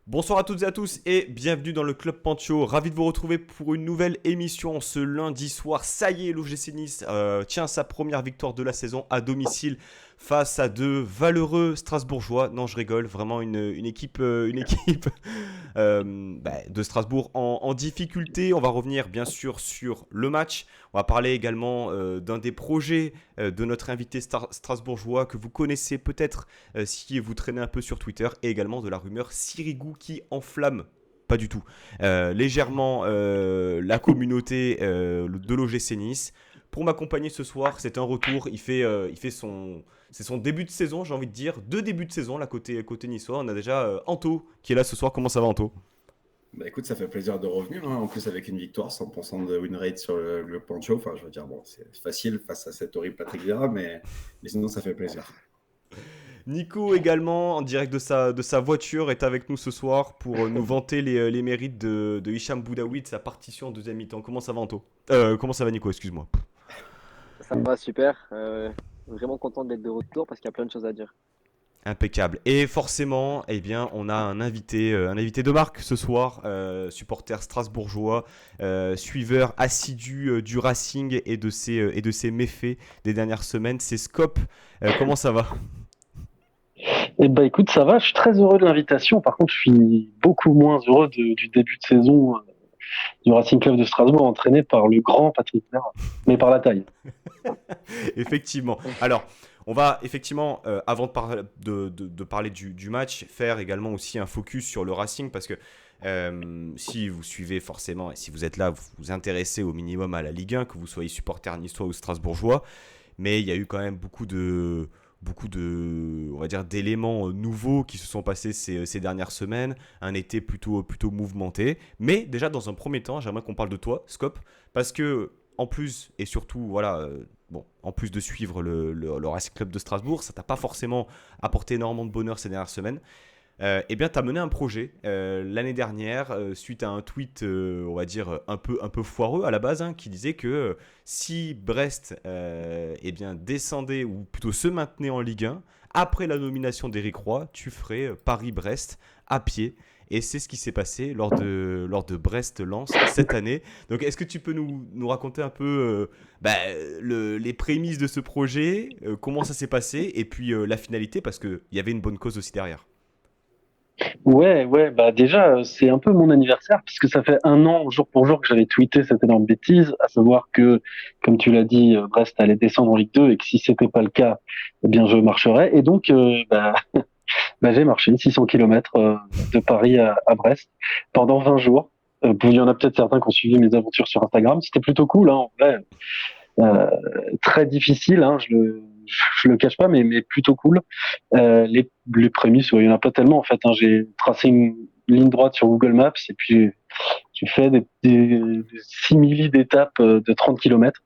Bonsoir à toutes et à tous et bienvenue dans le Club Pancho. Ravi de vous retrouver pour une nouvelle émission ce lundi soir. Ça y est, l'OGC Nice tient sa première victoire de la saison à domicile face à deux valeureux Strasbourgeois. Non, je rigole, vraiment une équipe de Strasbourg en difficulté. On va revenir bien sûr sur le match. On va parler également d'un des projets de notre invité strasbourgeois que vous connaissez peut-être si vous traînez un peu sur Twitter, et également de la rumeur Sirigu qui enflamme pas du tout, légèrement la communauté de l'OGC Nice. Pour m'accompagner ce soir, c'est un retour. C'est son début de saison, j'ai envie de dire. Deux débuts de saison, là, côté niçois. On a déjà Anto qui est là ce soir. Comment ça va, Anto? Bah écoute, ça fait plaisir de revenir, hein. En plus avec une victoire, 100% de win rate sur le Pancho. Enfin, je veux dire, bon, c'est facile face à cet horrible Patrick Vieira, mais sinon, ça fait plaisir. Nico également, en direct de sa voiture, est avec nous ce soir pour nous vanter les mérites de Hicham Boudaoui, de sa partition en deuxième mi-temps. Comment ça va, Anto? Comment ça va, Nico? Excuse-moi. Ça va super. Vraiment content d'être de retour parce qu'il y a plein de choses à dire. Impeccable. Et forcément, eh bien, on a un invité de marque ce soir, supporter strasbourgeois, suiveur assidu du Racing et de ses méfaits des dernières semaines. C'est Scop. Comment ça va? Eh ben écoute, ça va, je suis très heureux de l'invitation. Par contre, je suis beaucoup moins heureux du début de saison du Racing Club de Strasbourg, entraîné par le grand Patrick Vieira, mais par la taille. Effectivement. Alors, on va effectivement, avant de parler du match, faire également aussi un focus sur le Racing parce que si vous suivez forcément et si vous êtes là, vous vous intéressez au minimum à la Ligue 1, que vous soyez supporter niçois ou strasbourgeois, mais il y a eu quand même beaucoup de, on va dire, d'éléments nouveaux qui se sont passés ces dernières semaines, un été plutôt mouvementé. Mais déjà, dans un premier temps, j'aimerais qu'on parle de toi, Scop, parce que en plus et surtout, voilà, bon, en plus de suivre le Racing Club de Strasbourg, ça t'a pas forcément apporté énormément de bonheur ces dernières semaines. Eh bien, tu as mené un projet l'année dernière suite à un tweet, on va dire, un peu foireux à la base, hein, qui disait que si Brest eh bien, descendait ou plutôt se maintenait en Ligue 1, après la nomination d'Éric Roy, tu ferais Paris-Brest à pied. Et c'est ce qui s'est passé lors de Brest-Lens cette année. Donc, est-ce que tu peux nous raconter un peu les prémices de ce projet, comment ça s'est passé, et puis la finalité, parce qu'il y avait une bonne cause aussi derrière. Ouais, ouais, bah déjà, c'est un peu mon anniversaire, puisque ça fait un an, jour pour jour, que j'avais tweeté cette énorme bêtise, à savoir que, comme tu l'as dit, Brest allait descendre en Ligue 2, et que si c'était pas le cas, eh bien, je marcherais. Et donc, j'ai marché 600 kilomètres de Paris à Brest pendant 20 jours. Il y en a peut-être certains qui ont suivi mes aventures sur Instagram. C'était plutôt cool, hein, en vrai. Euh, Très difficile, hein, je le cache pas, mais plutôt cool. Les prémices, ouais, il y en a pas tellement en fait, hein. J'ai tracé une ligne droite sur Google Maps et puis j'ai fait des simili d'étapes de 30 kilomètres.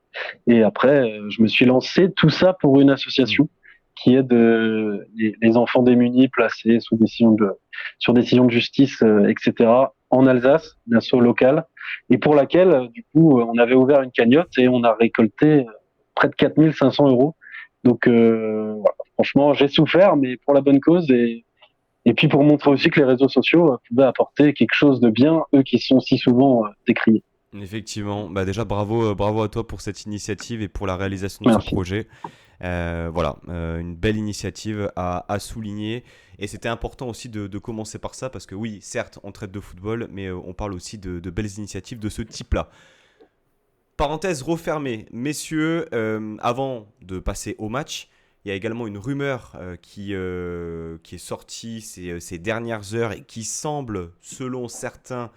Et après, je me suis lancé tout ça pour une Hmm. association qui aide les enfants démunis placés sur décision de justice, etc. en Alsace, une asso locale, et pour laquelle, du coup, on avait ouvert une cagnotte et on a récolté près de 4 500 euros. Donc, voilà. Franchement, j'ai souffert, mais pour la bonne cause et puis pour montrer aussi que les réseaux sociaux pouvaient apporter quelque chose de bien, eux qui sont si souvent décriés. Effectivement, bah déjà bravo à toi pour cette initiative et pour la réalisation de ce Merci. projet. Voilà, une belle initiative à souligner. Et c'était important aussi de commencer par ça parce que oui, certes, on traite de football, mais on parle aussi de belles initiatives de ce type-là. Parenthèse refermée, messieurs, avant de passer au match, il y a également une rumeur qui est sortie ces dernières heures et qui semble, selon certains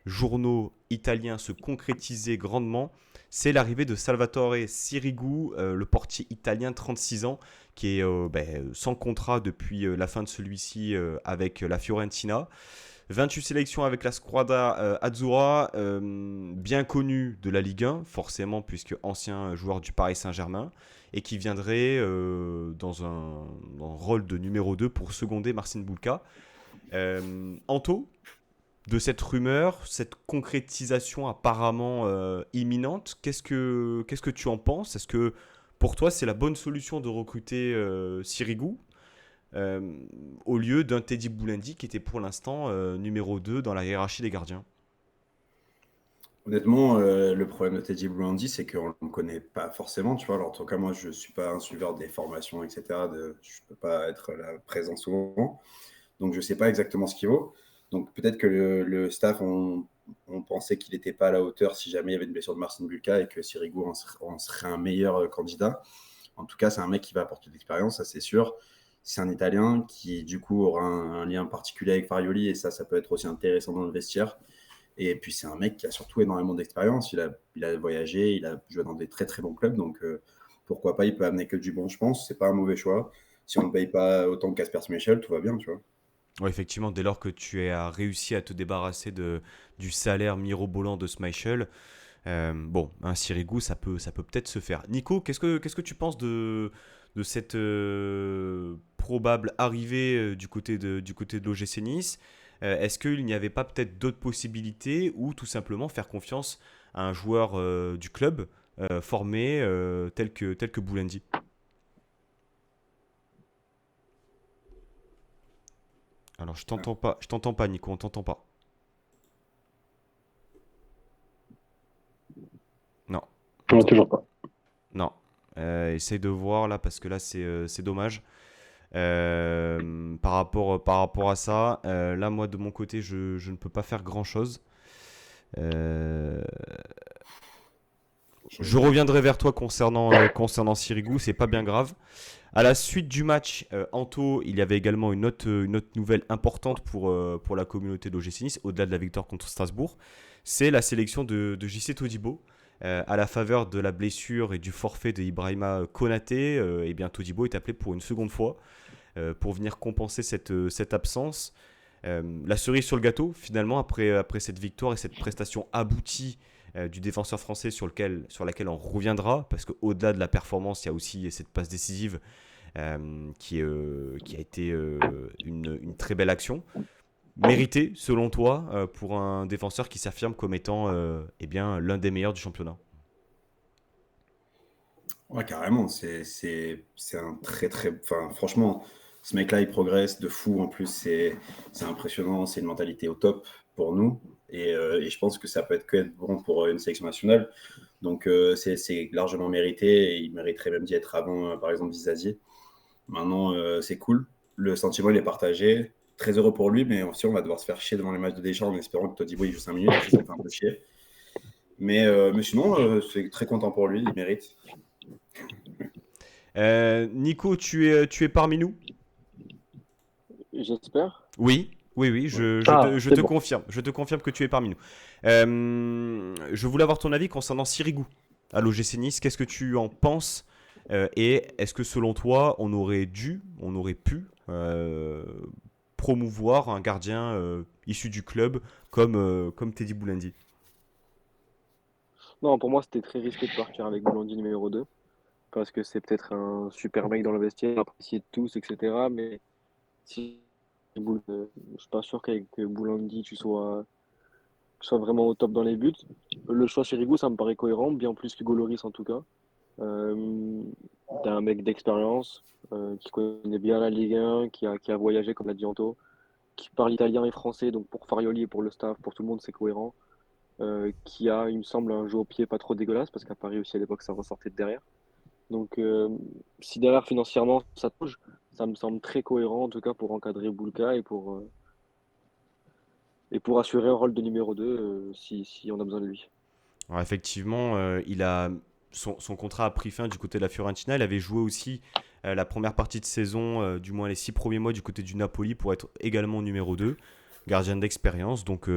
journaux italiens, se concrétiser grandement. C'est l'arrivée de Salvatore Sirigu, le portier italien, 36 ans, qui est sans contrat depuis la fin de celui-ci avec la Fiorentina. 28 sélections avec la Squadra Azzurra, bien connu de la Ligue 1, forcément, puisque ancien joueur du Paris Saint-Germain, et qui viendrait dans un rôle de numéro 2 pour seconder Marcin Bulka. Anto, de cette rumeur, cette concrétisation apparemment imminente, qu'est-ce que tu en penses? Est-ce que pour toi c'est la bonne solution de recruter Sirigu? au lieu d'un Teddy Boulandi qui était pour l'instant numéro 2 dans la hiérarchie des gardiens? Honnêtement, le problème de Teddy Blondy, c'est qu'on ne le connaît pas forcément, tu vois. Alors, en tout cas, moi, je ne suis pas un suiveur des formations, etc. Je ne peux pas être là présent souvent. Donc, je ne sais pas exactement ce qu'il vaut. Donc, peut-être que le staff, on pensait qu'il n'était pas à la hauteur si jamais il y avait une blessure de Marcin Bulka et que Sirigu en serait un meilleur candidat. En tout cas, c'est un mec qui va apporter de l'expérience, ça c'est sûr. C'est un Italien qui, du coup, aura un lien particulier avec Farioli et ça peut être aussi intéressant dans le vestiaire. Et puis, c'est un mec qui a surtout énormément d'expérience. Il a voyagé, il a joué dans des très, très bons clubs. Donc, pourquoi pas, il peut amener que du bon, je pense. C'est pas un mauvais choix. Si on ne paye pas autant que Casper Schmeichel, tout va bien, tu vois. Ouais, effectivement, dès lors que tu as réussi à te débarrasser du salaire mirobolant de Schmeichel, bon, un Sirigu, ça peut peut-être se faire. Nico, qu'est-ce que tu penses de cette probable arrivée du côté de l'OGC Nice? Est-ce qu'il n'y avait pas peut-être d'autres possibilités ou tout simplement faire confiance à un joueur du club formé tel que Boulandi? Alors, je t'entends pas, Nico, on t'entend pas. Non, Non, toujours pas. non. Essaye de voir là parce que là c'est dommage. Par rapport à ça, là moi de mon côté je ne peux pas faire grand chose. Je reviendrai vers toi concernant Sirigu, c'est pas bien grave. À la suite du match, Anto, il y avait également une autre nouvelle importante pour la communauté de l'OGC Nice, au-delà de la victoire contre Strasbourg. C'est la sélection de JC Todibo. À la faveur de la blessure et du forfait de Ibrahima Konaté, eh bien, Todibo est appelé pour une seconde fois pour venir compenser cette absence. La cerise sur le gâteau, finalement, après cette victoire et cette prestation aboutie du défenseur français sur laquelle on reviendra, parce qu'au-delà de la performance, il y a aussi cette passe décisive qui a été une très belle action. Mérité, selon toi, pour un défenseur qui s'affirme comme étant eh bien, l'un des meilleurs du championnat? Ouais, carrément. C'est un très, très. Enfin, franchement, ce mec-là, il progresse de fou. En plus, c'est impressionnant. C'est une mentalité au top pour nous. Et je pense que ça peut être bon pour une sélection nationale. Donc, c'est largement mérité. Et il mériterait même d'y être avant, par exemple, Vizazier. Maintenant, c'est cool. Le sentiment, il est partagé. Très heureux pour lui, mais aussi, on va devoir se faire chier devant les matchs de Deschamps en espérant que Todibo il joue 5 minutes. Ça me fait un peu chier. Mais sinon, c'est très content pour lui. Il mérite. Nico, tu es parmi nous? J'espère. Oui, oui, oui, Ouais. je C'est te bon. confirme. Je te confirme que tu es parmi nous. Je voulais avoir ton avis concernant Sirigu à l'OGC Nice. Qu'est-ce que tu en penses? Et est-ce que selon toi, on aurait pu promouvoir un gardien issu du club comme Teddy Boulandi? Non, pour moi, c'était très risqué de partir avec Boulandi numéro 2 parce que c'est peut-être un super mec dans le vestiaire, apprécié de tous, etc. Mais si je suis pas sûr qu'avec Boulandi, tu sois vraiment au top dans les buts. Le choix Sirigu, ça me paraît cohérent, bien plus qu'Hugo Lloris en tout cas. Euh, T'as un mec d'expérience qui connaît bien la Ligue 1, qui a voyagé, comme l'a dit Anto, qui parle italien et français, donc pour Farioli et pour le staff, pour tout le monde, c'est cohérent. Qui a, il me semble, un jeu au pied pas trop dégueulasse, parce qu'à Paris aussi à l'époque, ça ressortait de derrière. Donc, si derrière financièrement ça touche, ça me semble très cohérent en tout cas pour encadrer Boulka et pour assurer un rôle de numéro 2 si on a besoin de lui. Alors effectivement, son contrat a pris fin du côté de la Fiorentina. Il avait joué aussi la première partie de saison, du moins les 6 premiers mois du côté du Napoli pour être également numéro 2, gardien d'expérience. Donc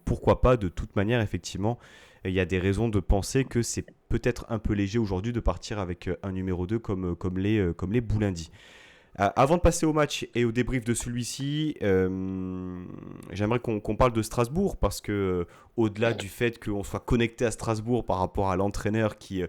pourquoi pas, de toute manière, effectivement, il y a des raisons de penser que c'est peut-être un peu léger aujourd'hui de partir avec un numéro 2 comme les Boulindi. Avant de passer au match et au débrief de celui-ci, j'aimerais qu'on parle de Strasbourg parce que, au-delà du fait qu'on soit connecté à Strasbourg par rapport à l'entraîneur qui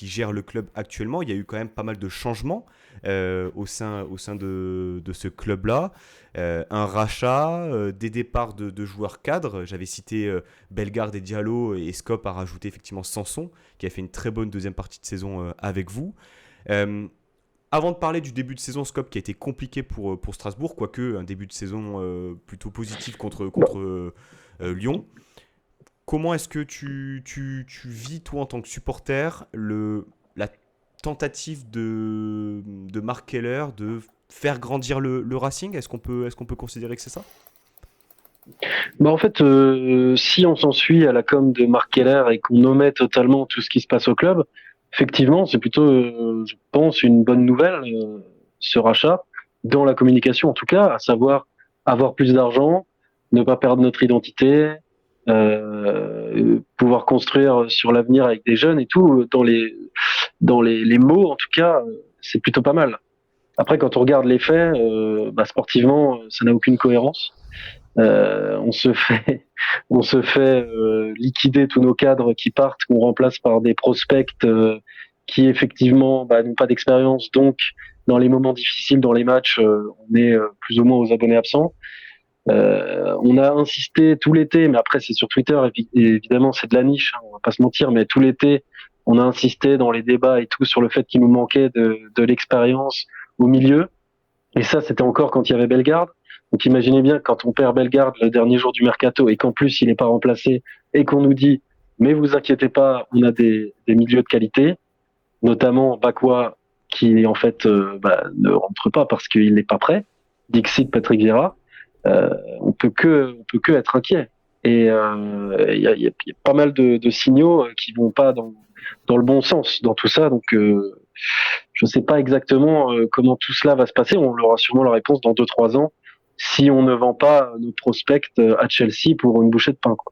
gère le club actuellement, il y a eu quand même pas mal de changements au sein de ce club-là. Un rachat, des départs de joueurs cadres. J'avais cité Bellegarde et Diallo et Skop a rajouté effectivement Sanson qui a fait une très bonne deuxième partie de saison avec vous. Euh, Avant de parler du début de saison Scope qui a été compliqué pour Strasbourg, quoique un début de saison plutôt positif contre Lyon, comment est-ce que tu vis, toi, en tant que supporter, la tentative de Marc Keller de faire grandir le Racing? Est-ce qu'on peut considérer que c'est ça? Bah en fait, si on s'en suit à la com de Marc Keller et qu'on omet totalement tout ce qui se passe au club, effectivement, c'est plutôt, je pense, une bonne nouvelle, ce rachat, dans la communication en tout cas, à savoir avoir plus d'argent, ne pas perdre notre identité, pouvoir construire sur l'avenir avec des jeunes et tout, les mots en tout cas, c'est plutôt pas mal. Après, quand on regarde les faits, bah, sportivement, ça n'a aucune cohérence. On se fait, on se fait liquider tous nos cadres qui partent, qu'on remplace par des prospects qui effectivement bah, n'ont pas d'expérience. Donc, dans les moments difficiles, dans les matchs, on est plus ou moins aux abonnés absents. On a insisté tout l'été, mais après c'est sur Twitter, et évidemment c'est de la niche, hein, on va pas se mentir, mais tout l'été, on a insisté dans les débats et tout sur le fait qu'il nous manquait de l'expérience au milieu. Et ça, c'était encore quand il y avait Bellegarde. Donc imaginez bien quand on perd Bellegarde le dernier jour du mercato et qu'en plus il n'est pas remplacé et qu'on nous dit mais vous inquiétez pas, on a des milieux de qualité, notamment Bakwa qui en fait ne rentre pas parce qu'il n'est pas prêt. Dixit, Patrick Vieira, on peut que être inquiet. Et il y a pas mal de signaux qui vont pas dans le bon sens dans tout ça. Donc je sais pas exactement comment tout cela va se passer. On aura sûrement la réponse dans 2-3 ans si on ne vend pas nos prospects à Chelsea pour une bouchée de pain, quoi.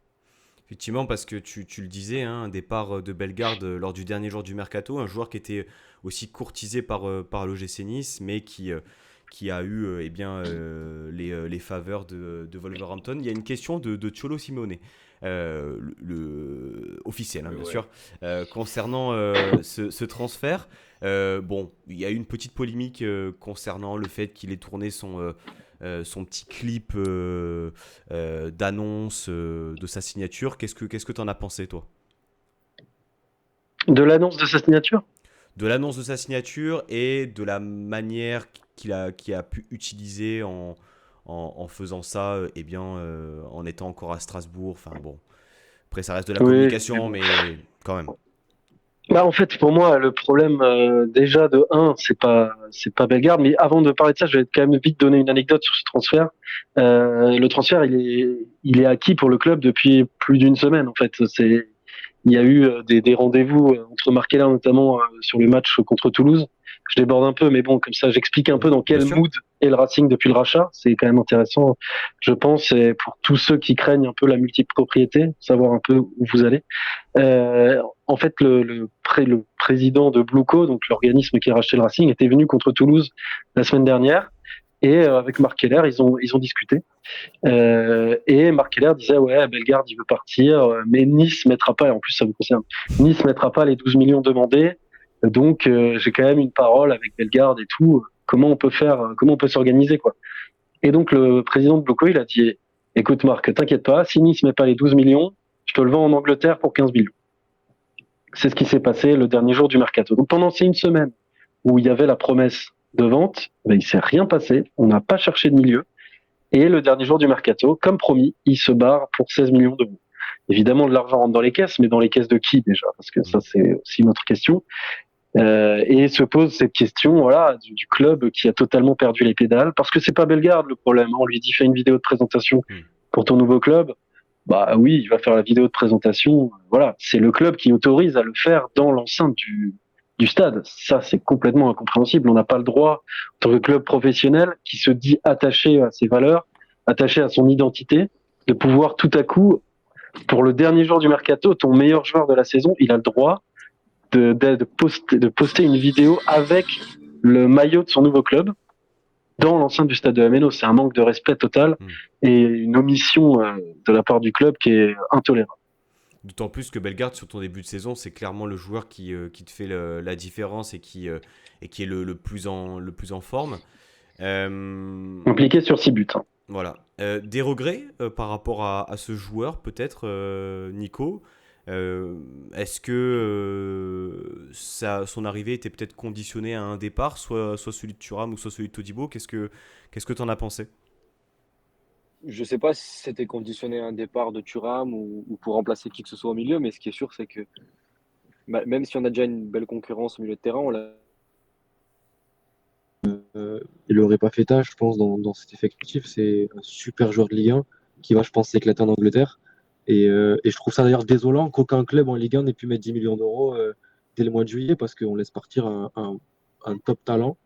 Effectivement, parce que tu le disais, hein, un départ de Bellegarde lors du dernier jour du mercato, un joueur qui était aussi courtisé par l'OGC Nice, mais qui a eu les faveurs de Wolverhampton. Il y a une question de Cholo Simeone, officiel, hein, bien Ouais. sûr, concernant ce transfert. Bon, il y a eu une petite polémique concernant le fait qu'il ait tourné son petit clip d'annonce de sa signature. Qu'est-ce que tu en as pensé, toi? De l'annonce de sa signature? De l'annonce de sa signature et de la manière qu'il a pu utiliser en faisant ça, en étant encore à Strasbourg. Enfin bon, après ça reste de la Oui. communication, mais quand même. Bah, en fait, pour moi, le problème, déjà, de un, c'est pas Bellegarde, mais avant de parler de ça, je vais quand même vite donner une anecdote sur ce transfert. Le transfert, il est acquis pour le club depuis plus d'une semaine, en fait. Il y a eu des rendez-vous entre Marc Keller, notamment sur le match contre Toulouse. Je déborde un peu, mais bon, comme ça, j'explique un peu dans quel Bien sûr. mood est le Racing depuis le rachat. C'est quand même intéressant, je pense, et pour tous ceux qui craignent un peu la multipropriété, savoir un peu où vous allez. En fait, le président de Blueco, donc l'organisme qui a racheté le Racing, était venu contre Toulouse la semaine dernière. Et avec Marc Keller, ils ont discuté. Et Marc Keller disait ouais, Bellegarde il veut partir, mais Nice mettra pas. Et en plus ça vous concerne. Nice mettra pas les 12 millions demandés. Donc j'ai quand même une parole avec Bellegarde et tout. Comment on peut faire, comment on peut s'organiser, quoi. Et donc le président de Blueco, il a dit écoute Marc, t'inquiète pas, si Nice met pas les 12 millions, je te le vends en Angleterre pour 15 millions. C'est ce qui s'est passé le dernier jour du mercato. Donc pendant ces une semaine où il y avait la promesse de vente, ben, il s'est rien passé. On n'a pas cherché de milieu. Et le dernier jour du mercato, comme promis, il se barre pour 16 millions d'euros. Évidemment, de l'argent rentre dans les caisses, mais dans les caisses de qui déjà? Parce que ça, c'est aussi une autre question. Et se pose cette question, voilà, du club qui a totalement perdu les pédales. Parce que c'est pas Bellegarde le problème. On lui dit fais une vidéo de présentation pour ton nouveau club. Bah oui, il va faire la vidéo de présentation. Voilà, c'est le club qui autorise à le faire dans l'enceinte du stade. Ça, c'est complètement incompréhensible. On n'a pas le droit, en tant que club professionnel, qui se dit attaché à ses valeurs, attaché à son identité, de pouvoir tout à coup, pour le dernier jour du mercato, ton meilleur joueur de la saison, il a le droit de poster une vidéo avec le maillot de son nouveau club dans l'enceinte du stade de la Méno. C'est un manque de respect total et une omission de la part du club qui est intolérable. D'autant plus que Bellegarde, sur ton début de saison, c'est clairement le joueur qui te fait la différence et qui est le plus en forme. Impliqué sur 6 buts. Hein. Voilà. Des regrets par rapport à ce joueur, peut-être, Nico, Est-ce que son arrivée était peut-être conditionnée à un départ, soit celui de Thuram ou soit celui de Todibo? Qu'est-ce que tu en as pensé? Je sais pas si c'était conditionné à un départ de Thuram ou pour remplacer qui que ce soit au milieu, mais ce qui est sûr, c'est que même si on a déjà une belle concurrence au milieu de terrain, Il n'aurait pas fait tâche, je pense, dans cet effectif. C'est un super joueur de Ligue 1 qui va, je pense, s'éclater en Angleterre. Et je trouve ça d'ailleurs désolant qu'aucun club en Ligue 1 n'ait pu mettre 10 millions d'euros dès le mois de juillet parce qu'on laisse partir un top talent.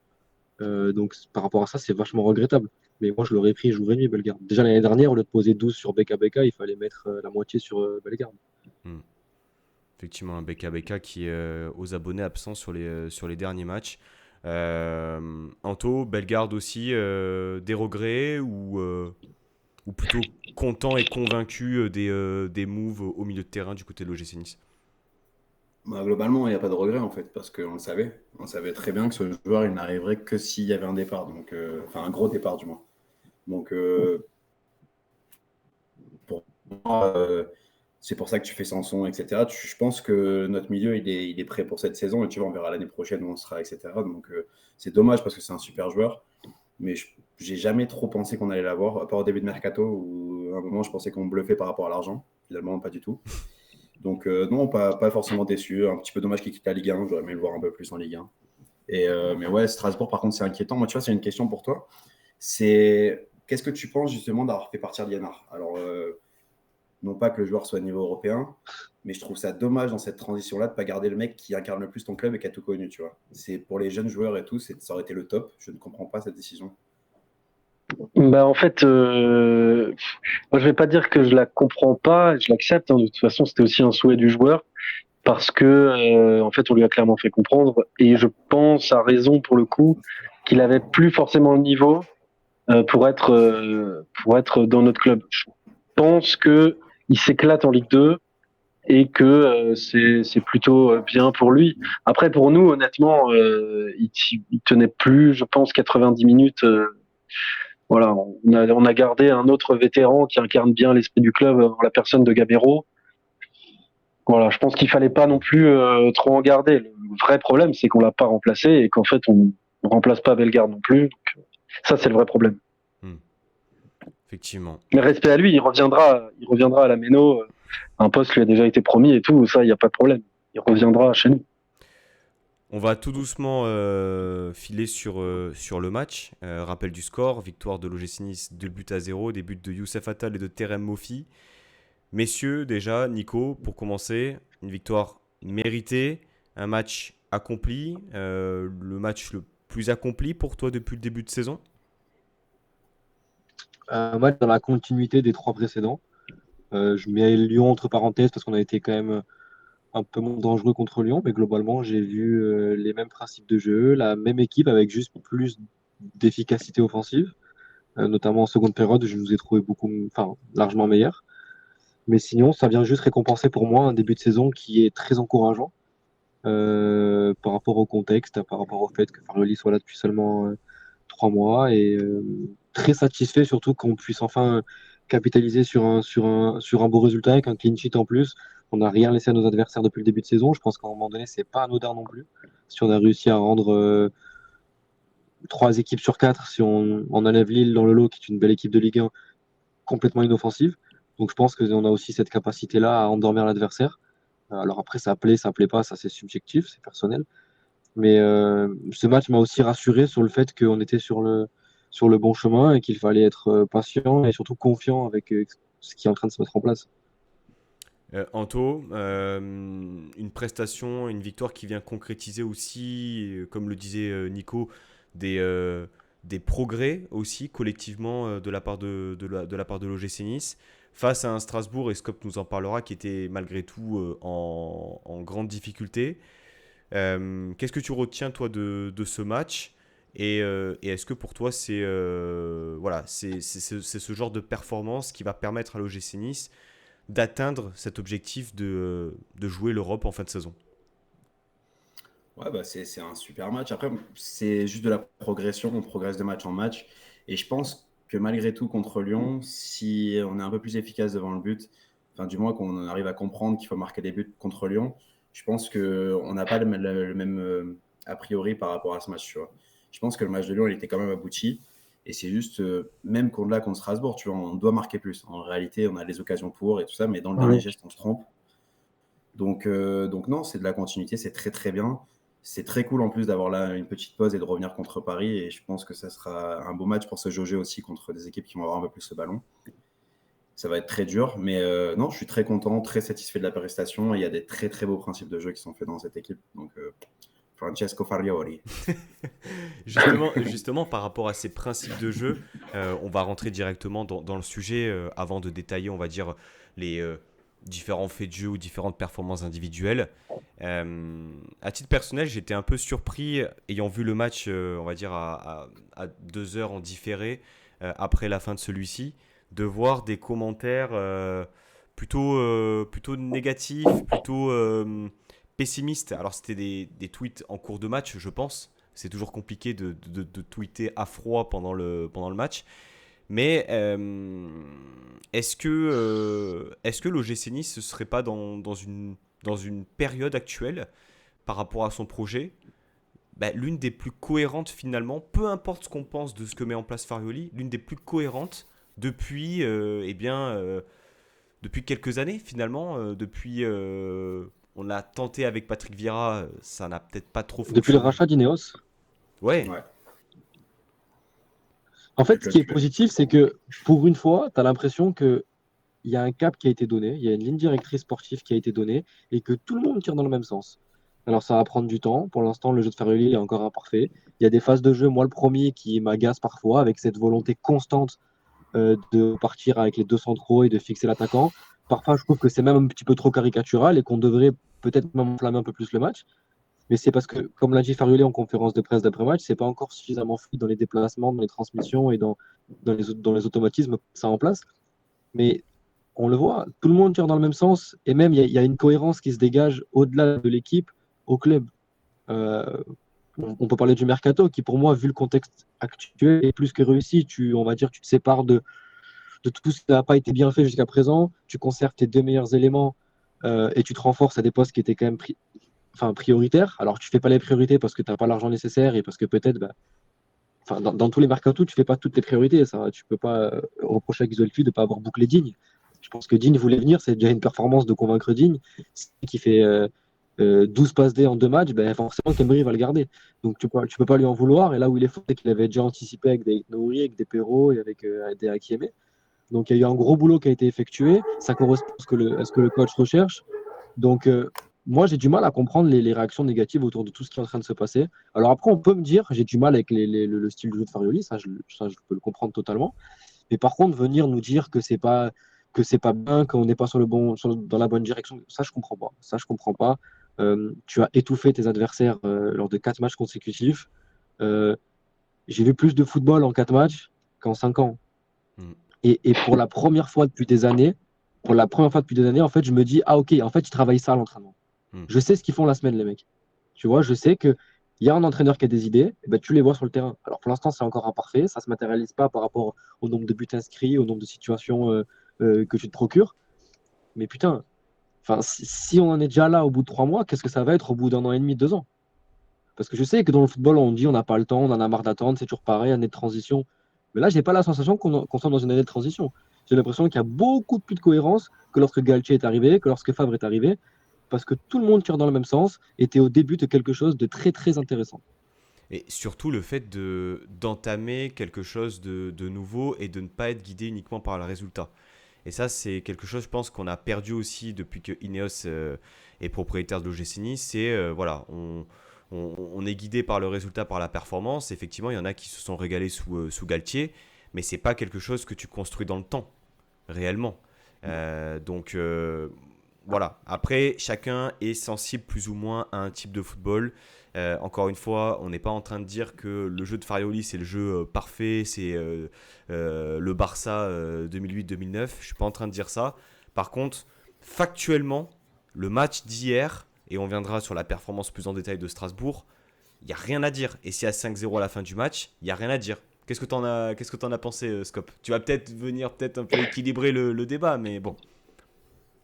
Donc par rapport à ça, c'est vachement regrettable. Mais moi, je l'aurais pris jour et nuit, Bellegarde. Déjà l'année dernière, au lieu de poser 12 sur BKBK, il fallait mettre la moitié sur Bellegarde. Hmm. Effectivement, un BKBK qui est aux abonnés absents sur les derniers matchs. Anto, Bellegarde aussi, des regrets ou plutôt content et convaincu des moves au milieu de terrain du côté de l'OGC Nice? Bah, globalement, il n'y a pas de regret en fait, parce qu'on le savait. On savait très bien que ce joueur, il n'arriverait que s'il y avait un départ, donc, enfin un gros départ du moins. Donc pour moi, c'est pour ça que tu fais Sanson, etc. Je pense que notre milieu, il est prêt pour cette saison, et tu vois, on verra l'année prochaine où on sera, etc. Donc c'est dommage parce que c'est un super joueur, mais j'ai jamais trop pensé qu'on allait l'avoir, à part au début de Mercato, où à un moment, je pensais qu'on bluffait par rapport à l'argent. Finalement, pas du tout. Donc non, pas forcément déçu. Un petit peu dommage qu'il quitte la Ligue 1. J'aurais aimé le voir un peu plus en Ligue 1. Mais ouais, Strasbourg, par contre, c'est inquiétant. Moi, tu vois, c'est une question pour toi. C'est qu'est-ce que tu penses justement d'avoir fait partir Liénard? Alors, non pas que le joueur soit au niveau européen, mais je trouve ça dommage dans cette transition-là de ne pas garder le mec qui incarne le plus ton club et qui a tout connu, tu vois. C'est pour les jeunes joueurs et tout, ça aurait été le top. Je ne comprends pas cette décision. Bah en fait, moi je vais pas dire que je la comprends pas, je l'accepte, hein. De toute façon, c'était aussi un souhait du joueur parce que en fait, on lui a clairement fait comprendre et je pense à raison pour le coup qu'il avait plus forcément le niveau pour être dans notre club. Je pense que il s'éclate en Ligue 2 et que c'est plutôt bien pour lui. Après, pour nous, honnêtement, il tenait plus, je pense, 90 minutes. Voilà, on a gardé un autre vétéran qui incarne bien l'esprit du club en la personne de Gamero. Voilà, je pense qu'il fallait pas non plus trop en garder. Le vrai problème, c'est qu'on l'a pas remplacé et qu'en fait, on remplace pas Bellegarde non plus. Donc, ça, c'est le vrai problème. Effectivement. Mais respect à lui, il reviendra à la Méno. Un poste lui a déjà été promis et tout, ça, il n'y a pas de problème. Il reviendra chez nous. On va tout doucement filer sur le match. Rappel du score, victoire de l'OGC Nice 2-0, des buts de Youssef Attal et de Terem Mofi. Messieurs, déjà, Nico, pour commencer, une victoire méritée, un match accompli, le match le plus accompli pour toi depuis le début de saison? Un match dans la continuité des trois précédents. Je mets Lyon entre parenthèses parce qu'on a été quand même un peu moins dangereux contre Lyon, mais globalement, j'ai vu les mêmes principes de jeu, la même équipe avec juste plus d'efficacité offensive, notamment en seconde période, je nous ai trouvé largement meilleurs. Mais sinon, ça vient juste récompenser pour moi un début de saison qui est très encourageant par rapport au contexte, par rapport au fait que Farley soit là depuis seulement 3 mois et très satisfait surtout qu'on puisse enfin capitaliser sur un beau résultat avec un clean sheet en plus. On n'a rien laissé à nos adversaires depuis le début de saison. Je pense qu'à un moment donné, c'est pas anodin non plus. Si on a réussi à rendre 3 équipes sur 4, si on enlève Lille dans le lot, qui est une belle équipe de Ligue 1, complètement inoffensive. Donc je pense qu'on a aussi cette capacité-là à endormir l'adversaire. Alors après, ça plaît pas, ça c'est subjectif, c'est personnel. Mais ce match m'a aussi rassuré sur le fait qu'on était sur le bon chemin et qu'il fallait être patient et surtout confiant avec ce qui est en train de se mettre en place. Anto, une prestation, une victoire qui vient concrétiser aussi, comme le disait Nico, des progrès aussi collectivement de la part de l'OGC Nice face à un Strasbourg, et Scop nous en parlera, qui était malgré tout en grande difficulté. Qu'est-ce que tu retiens toi de ce match et est-ce que pour toi c'est ce genre de performance qui va permettre à l'OGC Nice d'atteindre cet objectif de jouer l'Europe en fin de saison? Ouais, bah c'est un super match. Après, c'est juste de la progression. On progresse de match en match. Et je pense que malgré tout, contre Lyon, si on est un peu plus efficace devant le but, enfin, du moins qu'on arrive à comprendre qu'il faut marquer des buts contre Lyon, je pense qu'on n'a pas le même a priori par rapport à ce match. Tu vois. Je pense que le match de Lyon, il était quand même abouti. Et c'est juste, même contre Strasbourg, tu vois, on doit marquer plus. En réalité, on a les occasions pour et tout ça, mais dans le dernier geste, on se trompe. Donc non, c'est de la continuité, c'est très très bien. C'est très cool en plus d'avoir là une petite pause et de revenir contre Paris. Et je pense que ça sera un beau match pour se jauger aussi contre des équipes qui vont avoir un peu plus le ballon. Ça va être très dur, mais non, je suis très content, très satisfait de la prestation. Il y a des très très beaux principes de jeu qui sont faits dans cette équipe. Donc Francesco Farioli. Justement, par rapport à ces principes de jeu, on va rentrer directement dans le sujet avant de détailler, on va dire, les différents faits de jeu ou différentes performances individuelles. À titre personnel, j'étais un peu surpris, ayant vu le match, on va dire, à 2 heures en différé, après la fin de celui-ci, de voir des commentaires plutôt négatifs, plutôt pessimistes. Alors, c'était des tweets en cours de match, je pense. C'est toujours compliqué de tweeter à froid pendant le match. Mais est-ce que l'OGC Nice ne serait pas dans une période actuelle, par rapport à son projet, l'une des plus cohérentes finalement, peu importe ce qu'on pense de ce que met en place Farioli, l'une des plus cohérentes depuis, depuis quelques années finalement, on a tenté avec Patrick Vieira, ça n'a peut-être pas trop fonctionné. Depuis le rachat d'Ineos. Ouais. En fait, ce qui est positif, c'est que pour une fois, tu as l'impression qu'il y a un cap qui a été donné, il y a une ligne directrice sportive qui a été donnée et que tout le monde tire dans le même sens. Alors, ça va prendre du temps. Pour l'instant, le jeu de Farioli est encore imparfait. Il y a des phases de jeu, moi le premier, qui m'agace parfois, avec cette volonté constante de partir avec les deux centraux et de fixer l'attaquant. Parfois, je trouve que c'est même un petit peu trop caricatural et qu'on devrait peut-être même enflammer un peu plus le match. Mais c'est parce que, comme l'a dit Farioli en conférence de presse d'après-match, c'est pas encore suffisamment fluide dans les déplacements, dans les transmissions et dans les automatismes que ça en place. Mais on le voit, tout le monde tire dans le même sens et même il y a une cohérence qui se dégage au-delà de l'équipe, au club. On peut parler du mercato qui, pour moi, vu le contexte actuel, est plus que réussi. On va dire, tu te sépares de tout ce qui n'a pas été bien fait jusqu'à présent, tu conserves tes deux meilleurs éléments et tu te renforces à des postes qui étaient quand même prioritaires. Alors, tu fais pas les priorités parce que tu n'as pas l'argent nécessaire et parce que peut-être, dans tous les mercatos, tu fais pas toutes tes priorités. Ça, tu peux pas reprocher à Guisolfi de ne pas avoir bouclé Digne. Je pense que Digne voulait venir, c'est déjà une performance de convaincre Digne. Qui fait 12 passes D en 2 matchs, forcément Kembry va le garder. Donc tu peux pas lui en vouloir. Et là où il est fort, c'est qu'il avait déjà anticipé avec des Nouri, avec des Perrault et avec des Hakiemé. Donc il y a eu un gros boulot qui a été effectué. Ça correspond à ce que le coach recherche. Donc moi j'ai du mal à comprendre les réactions négatives autour de tout ce qui est en train de se passer. Alors après on peut me dire j'ai du mal avec le style de jeu de Farioli, ça je peux le comprendre totalement. Mais par contre venir nous dire que c'est pas bien, qu'on n'est pas dans la bonne direction, ça je comprends pas. Ça je comprends pas. Tu as étouffé tes adversaires lors de 4 matchs consécutifs. J'ai vu plus de football en 4 matchs qu'en 5 ans. Et pour la première fois depuis des années, en fait, je me dis, ah ok, en fait, ils travaillent ça à l'entraînement. Je sais ce qu'ils font la semaine, les mecs. Tu vois, je sais qu'il y a un entraîneur qui a des idées, et tu les vois sur le terrain. Alors pour l'instant, c'est encore imparfait, ça ne se matérialise pas par rapport au nombre de buts inscrits, au nombre de situations que tu te procures. Mais putain, si on en est déjà là au bout de 3 mois, qu'est-ce que ça va être au bout d'1 an et demi, 2 ans? Parce que je sais que dans le football, on dit on n'a pas le temps, on en a marre d'attendre, c'est toujours pareil, année de transition. Mais là, je n'ai pas la sensation qu'on soit dans une année de transition. J'ai l'impression qu'il y a beaucoup plus de cohérence que lorsque Galtier est arrivé, que lorsque Favre est arrivé, parce que tout le monde tire dans le même sens et était au début de quelque chose de très très intéressant. Et surtout le fait d'entamer quelque chose de nouveau et de ne pas être guidé uniquement par le résultat. Et ça, c'est quelque chose, je pense, qu'on a perdu aussi depuis que Ineos est propriétaire de l'OGC Nice. C'est, on est guidé par le résultat, par la performance. Effectivement, il y en a qui se sont régalés sous Galtier, mais ce n'est pas quelque chose que tu construis dans le temps, réellement. Donc, voilà. Après, chacun est sensible plus ou moins à un type de football. Encore une fois, on n'est pas en train de dire que le jeu de Farioli, c'est le jeu parfait, c'est le Barça 2008-2009. Je ne suis pas en train de dire ça. Par contre, factuellement, le match d'hier, et on viendra sur la performance plus en détail de Strasbourg, il n'y a rien à dire. Et s'il y a 5-0 à la fin du match, il n'y a rien à dire. Qu'est-ce que tu en as pensé, Scop? Tu vas peut-être venir un peu équilibrer le débat, mais bon.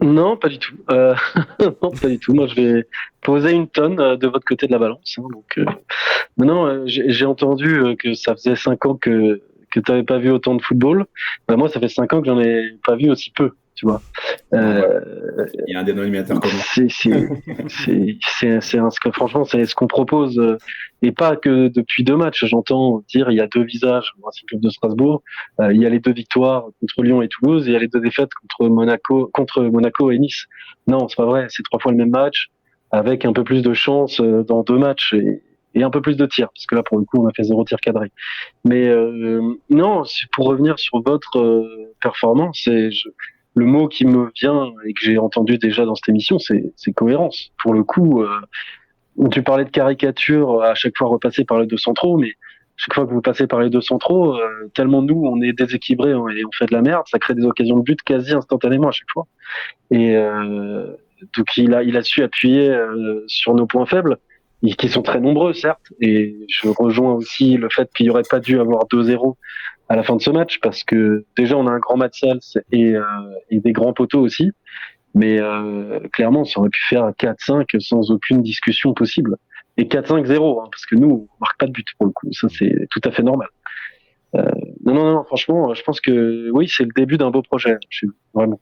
Non, pas du tout. Non, pas du tout. Moi, je vais poser une tonne de votre côté de la balance, hein, donc, non, non, j'ai entendu que ça faisait 5 ans que tu n'avais pas vu autant de football. Bah, moi, ça fait 5 ans que j'en ai pas vu aussi peu, tu vois. Non, ouais. Euh, Il y a un dénominateur commun. franchement, c'est ce qu'on propose, et pas que depuis 2 matchs. J'entends dire il y a 2 visages. Moi, c'est le club de Strasbourg. Il y a les 2 victoires contre Lyon et Toulouse, et il y a les 2 défaites contre Monaco et Nice. Non, c'est pas vrai. C'est 3 fois le même match, avec un peu plus de chance dans 2 matchs et un peu plus de tirs, parce que là, pour le coup, on a fait 0 tir cadré. Mais non, pour revenir sur votre performance, le mot qui me vient et que j'ai entendu déjà dans cette émission, c'est cohérence. Pour le coup, tu parlais de caricature à chaque fois repasser par les 2 centraux, mais chaque fois que vous passez par les 2 centraux, tellement nous, on est déséquilibrés, hein, et on fait de la merde, ça crée des occasions de but quasi instantanément à chaque fois. Et donc il a su appuyer sur nos points faibles, qui sont très nombreux certes. Et je rejoins aussi le fait qu'il n'y aurait pas dû avoir 2-0 à la fin de ce match, parce que déjà on a un grand Matsels et des grands poteaux aussi. Mais clairement, ça aurait pu faire 4-5 sans aucune discussion possible. Et 4-5-0, hein, parce que nous, on marque pas de but pour le coup. Ça, c'est tout à fait normal. Euh, non, non, non, franchement, je pense que oui, c'est le début d'un beau projet. Vraiment.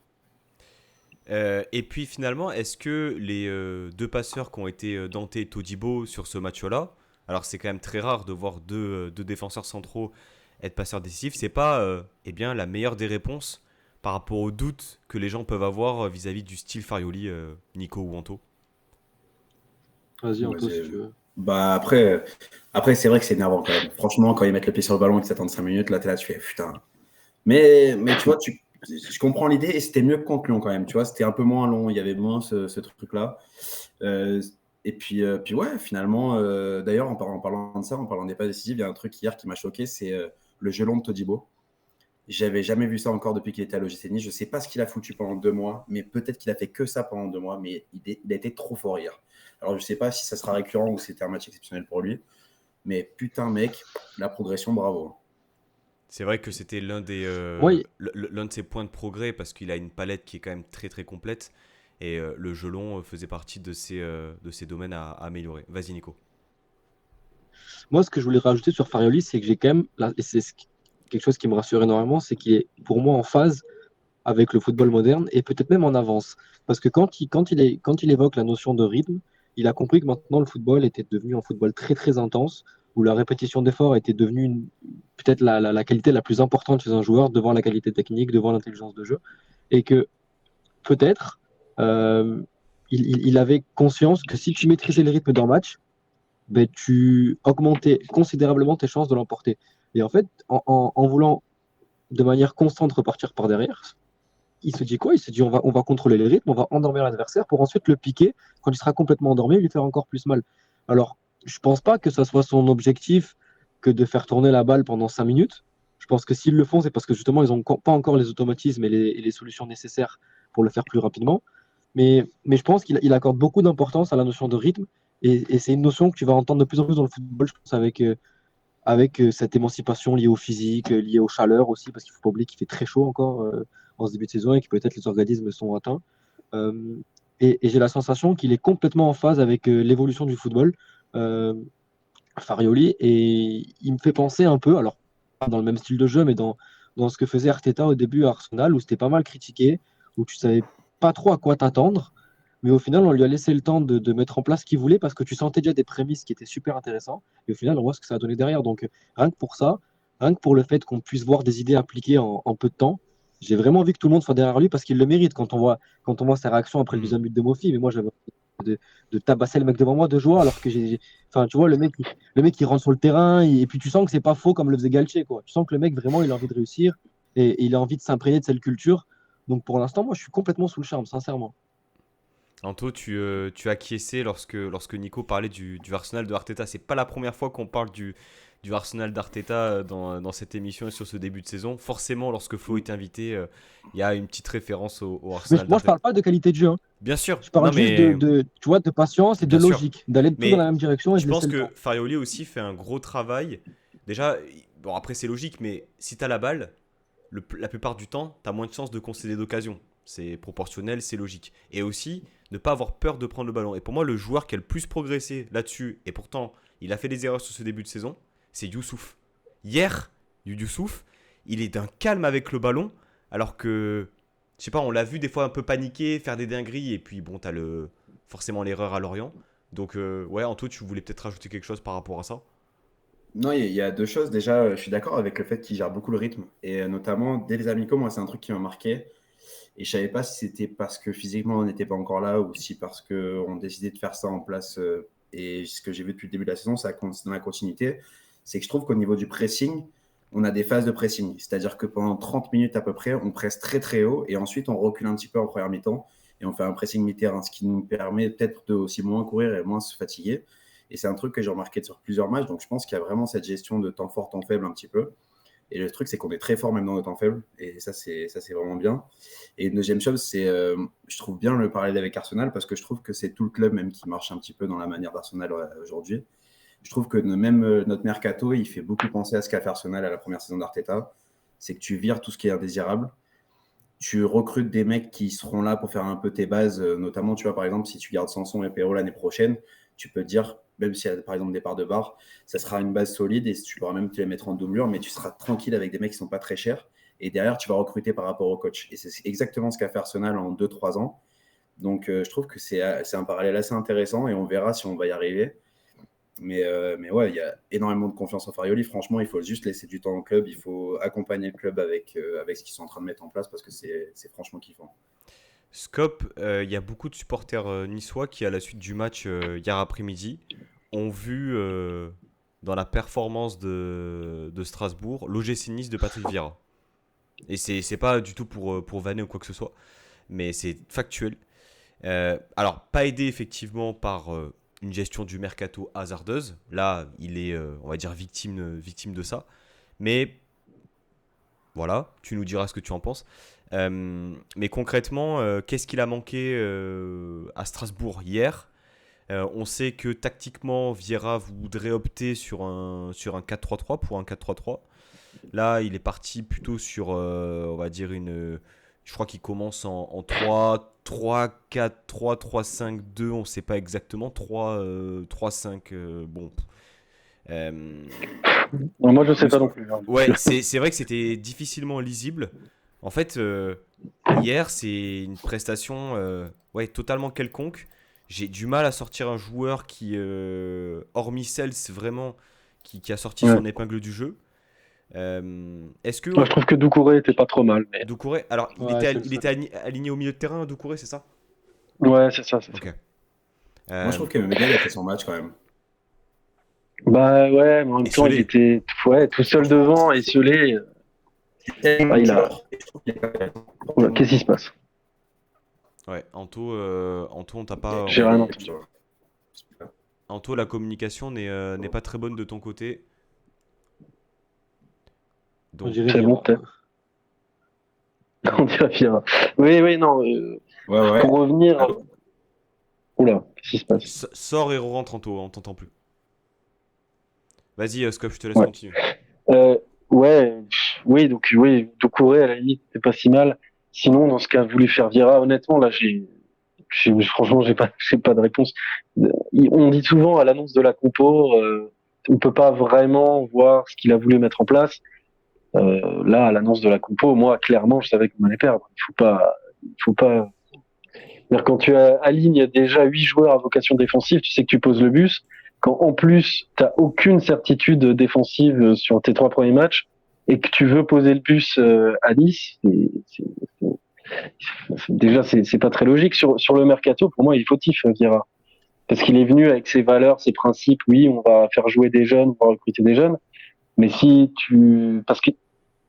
Et puis finalement, est-ce que les deux passeurs qui ont été Dante et Todibo sur ce match-là, alors c'est quand même très rare de voir deux défenseurs centraux être passeurs décisifs, c'est pas eh bien, la meilleure des réponses par rapport aux doutes que les gens peuvent avoir vis-à-vis du style Farioli, Nico ou Anto? Vas-y, Ouais, Anto, si tu veux. bah après c'est vrai que c'est énervant quand même. Franchement, quand ils mettent le pied sur le ballon et qu'ils s'attendent 5 minutes, là, t'es là, tu fais putain. Mais tu vois, je comprends l'idée et c'était mieux que contre Lyon quand même. Tu vois, c'était un peu moins long, il y avait moins ce truc-là. Euh, et puis ouais, finalement, d'ailleurs, en parlant de ça, en parlant des pas décisifs, il y a un truc hier qui m'a choqué, c'est le gelon de Todibo. J'avais jamais vu ça encore depuis qu'il était à l'OGC Nice. Je sais pas ce qu'il a foutu pendant 2 mois, mais peut-être qu'il a fait que ça pendant 2 mois, mais il a été trop fort hier. Alors je sais pas si ça sera récurrent ou si c'était un match exceptionnel pour lui, mais putain mec, la progression, bravo. C'est vrai que c'était Oui, l'un de ses points de progrès parce qu'il a une palette qui est quand même très très complète et le gelon faisait partie de ces domaines à améliorer. Vas-y Nico. moi, ce que je voulais rajouter sur Farioli, c'est que j'ai quand même, et quelque chose qui me rassure énormément, c'est qu'il est pour moi en phase avec le football moderne et peut-être même en avance. Parce que quand il évoque la notion de rythme, il a compris que maintenant le football était devenu un football très très intense, où la répétition d'efforts était devenue peut-être la qualité la plus importante chez un joueur devant la qualité technique, devant l'intelligence de jeu. Et que peut-être euh, il avait conscience que si tu maîtrisais le rythme d'un match, ben, tu augmentais considérablement tes chances de l'emporter. Et en fait, en voulant de manière constante repartir par derrière, il se dit quoi? Il se dit on va contrôler les rythmes, on va endormir l'adversaire pour ensuite le piquer quand il sera complètement endormi et lui faire encore plus mal. Alors, je pense pas que ça soit son objectif que de faire tourner la balle pendant 5 minutes. Je pense que s'ils le font, c'est parce que justement, ils n'ont pas encore les automatismes et les solutions nécessaires pour le faire plus rapidement. Mais je pense qu'il accorde beaucoup d'importance à la notion de rythme. Et c'est une notion que tu vas entendre de plus en plus dans le football, je pense, avec cette émancipation liée au physique, liée aux chaleurs aussi, parce qu'il ne faut pas oublier qu'il fait très chaud encore en ce début de saison et que peut-être les organismes sont atteints. Euh, et j'ai la sensation qu'il est complètement en phase avec l'évolution du football, euh, Farioli, et il me fait penser un peu, alors pas dans le même style de jeu, mais dans ce que faisait Arteta au début à Arsenal, où c'était pas mal critiqué, où tu savais pas trop à quoi t'attendre. Mais au final, on lui a laissé le temps de mettre en place ce qu'il voulait parce que tu sentais déjà des prémices qui étaient super intéressantes. Et au final, on voit ce que ça a donné derrière. Donc, rien que pour ça, rien que pour le fait qu'on puisse voir des idées appliquées en peu de temps, j'ai vraiment envie que tout le monde soit derrière lui parce qu'il le mérite quand on voit ses réactions après le Hmm. deuxième but de Mofi. Mais moi, j'avais envie de tabasser le mec devant moi de joie alors que enfin, tu vois, le mec, il rentre sur le terrain et puis tu sens que c'est pas faux comme le faisait Galtier, quoi. Tu sens que le mec, vraiment, il a envie de réussir et il a envie de s'imprégner de cette culture. Donc, pour l'instant, moi, je suis complètement sous le charme, sincèrement. Anto, tu as acquiescé lorsque Nico parlait du Arsenal de Arteta. C'est pas la première fois qu'on parle du Arsenal d'Arteta dans cette émission et sur ce début de saison. Forcément, lorsque Flo est invité, il y a une petite référence au Mais Arsenal moi, je d'Arteta. parle pas de qualité de jeu, hein. Bien sûr, Je non parle juste mais tu vois, de patience et de bien sûr. logique, d'aller tout dans la Mais même direction et je de pense laisser le que temps. Farioli aussi fait un gros travail. Déjà, bon après c'est logique, mais si tu as la balle, la plupart du temps, tu as moins de chances de concéder d'occasion. C'est proportionnel, c'est logique. Et aussi, ne pas avoir peur de prendre le ballon. Et pour moi, le joueur qui a le plus progressé là-dessus, et pourtant, il a fait des erreurs sur ce début de saison, c'est Youssouf. Hier, Youssouf, il est d'un calme avec le ballon, alors que, je sais pas, on l'a vu des fois un peu paniquer, faire des dingueries, et puis bon, t'as forcément l'erreur à Lorient. Donc, ouais, Anto, tu voulais peut-être rajouter quelque chose par rapport à ça? Non, il y a deux choses. Déjà, je suis d'accord avec le fait qu'il gère beaucoup le rythme. Et notamment, dès les amicaux, moi, c'est un truc qui m'a marqué. Et je savais pas si c'était parce que physiquement, on n'était pas encore là ou si parce qu'on décidait de faire ça en place. Et ce que j'ai vu depuis le début de la saison, c'est dans la continuité. C'est que je trouve qu'au niveau du pressing, on a des phases de pressing. C'est-à-dire que pendant 30 minutes à peu près, on presse très très haut et ensuite on recule un petit peu en première mi-temps et on fait un pressing mi-terrain, ce qui nous permet peut-être de aussi moins courir et moins se fatiguer. Et c'est un truc que j'ai remarqué sur plusieurs matchs. Donc je pense qu'il y a vraiment cette gestion de temps fort, temps faible un petit peu. Et le truc, c'est qu'on est très fort même dans le temps faible. Et ça, c'est vraiment bien. Et une deuxième chose, c'est je trouve bien le parallèle avec Arsenal parce que je trouve que c'est tout le club même qui marche un petit peu dans la manière d'Arsenal aujourd'hui. Je trouve que même notre mercato, il fait beaucoup penser à ce qu'a fait Arsenal à la première saison d'Arteta. C'est que tu vires tout ce qui est indésirable. Tu recrutes des mecs qui seront là pour faire un peu tes bases. Notamment, tu vois, par exemple, si tu gardes Sanson et Perrault l'année prochaine, tu peux te dire, même s'il y a par exemple des parts de barre, ça sera une base solide et tu pourras même te les mettre en doublure, mais tu seras tranquille avec des mecs qui ne sont pas très chers. Et derrière, tu vas recruter par rapport au coach. Et c'est exactement ce qu'a fait Arsenal en 2-3 ans. Donc, je trouve que c'est un parallèle assez intéressant et on verra si on va y arriver. Mais ouais, il y a énormément de confiance en Farioli. Franchement, il faut juste laisser du temps au club. Il faut accompagner le club avec ce qu'ils sont en train de mettre en place parce que c'est franchement kiffant. Scope, il y a beaucoup de supporters niçois qui, à la suite du match hier après-midi, ont vu dans la performance de Strasbourg l'OGC Nice de Patrick Vieira. Et c'est pas du tout pour vanner ou quoi que ce soit, mais c'est factuel. Alors, pas aidé effectivement par une gestion du mercato hasardeuse. Là, il est, on va dire, victime de ça. Mais voilà, tu nous diras ce que tu en penses. Mais concrètement, qu'est-ce qu'il a manqué à Strasbourg hier? On sait que tactiquement, Vieira voudrait opter sur un 4-3-3 pour un 4-3-3. Là, il est parti plutôt sur, on va dire, je crois qu'il commence en 3-4-3-3-5-2, on ne sait pas exactement. 3-5, bon. Non, moi, je sais pas non plus. Ouais, c'est vrai que c'était difficilement lisible. En fait, hier, c'est une prestation ouais, totalement quelconque. J'ai du mal à sortir un joueur qui, hormis Cels, vraiment, qui a sorti son épingle du jeu. Est-ce que Moi, je trouve que Doucouré était pas trop mal. Mais... Doucouré, alors il était aligné au milieu de terrain, Doucouré, c'est ça? Ouais, c'est ça. Ok. Moi, je trouve que Medel a fait son match quand même. Bah ouais, mais en même temps, il était tout seul devant, esselé. Qu'est-ce qui se passe? Ouais, Anto, on t'a pas. J'ai rien entendu. Anto, la communication n'est pas très bonne de ton côté. Donc, c'est bon, peut-être. On dirait Vieira. Oui, non. Ouais. Pour revenir. Oula, qu'est-ce qui se passe? Sors et rentre, Anto, on t'entend plus. Vas-y, Scop, je te laisse continuer. Oui, donc Doucouré, à la limite, c'est pas si mal. Sinon, dans ce qu'a voulu faire Vieira, honnêtement, là, franchement, j'ai pas de réponse. On dit souvent à l'annonce de la compo, on peut pas vraiment voir ce qu'il a voulu mettre en place. Là, à l'annonce de la compo, moi, clairement, je savais qu'on allait perdre. Il faut pas. Quand tu alignes déjà 8 joueurs à vocation défensive, tu sais que tu poses le bus. Quand en plus, t'as aucune certitude défensive sur tes 3 premiers matchs et que tu veux poser le bus à Nice, déjà, c'est pas très logique. Sur le mercato, pour moi, il est fautif, Vieira. Parce qu'il est venu avec ses valeurs, ses principes. Oui, on va faire jouer des jeunes, on va recruter des jeunes. Mais parce que,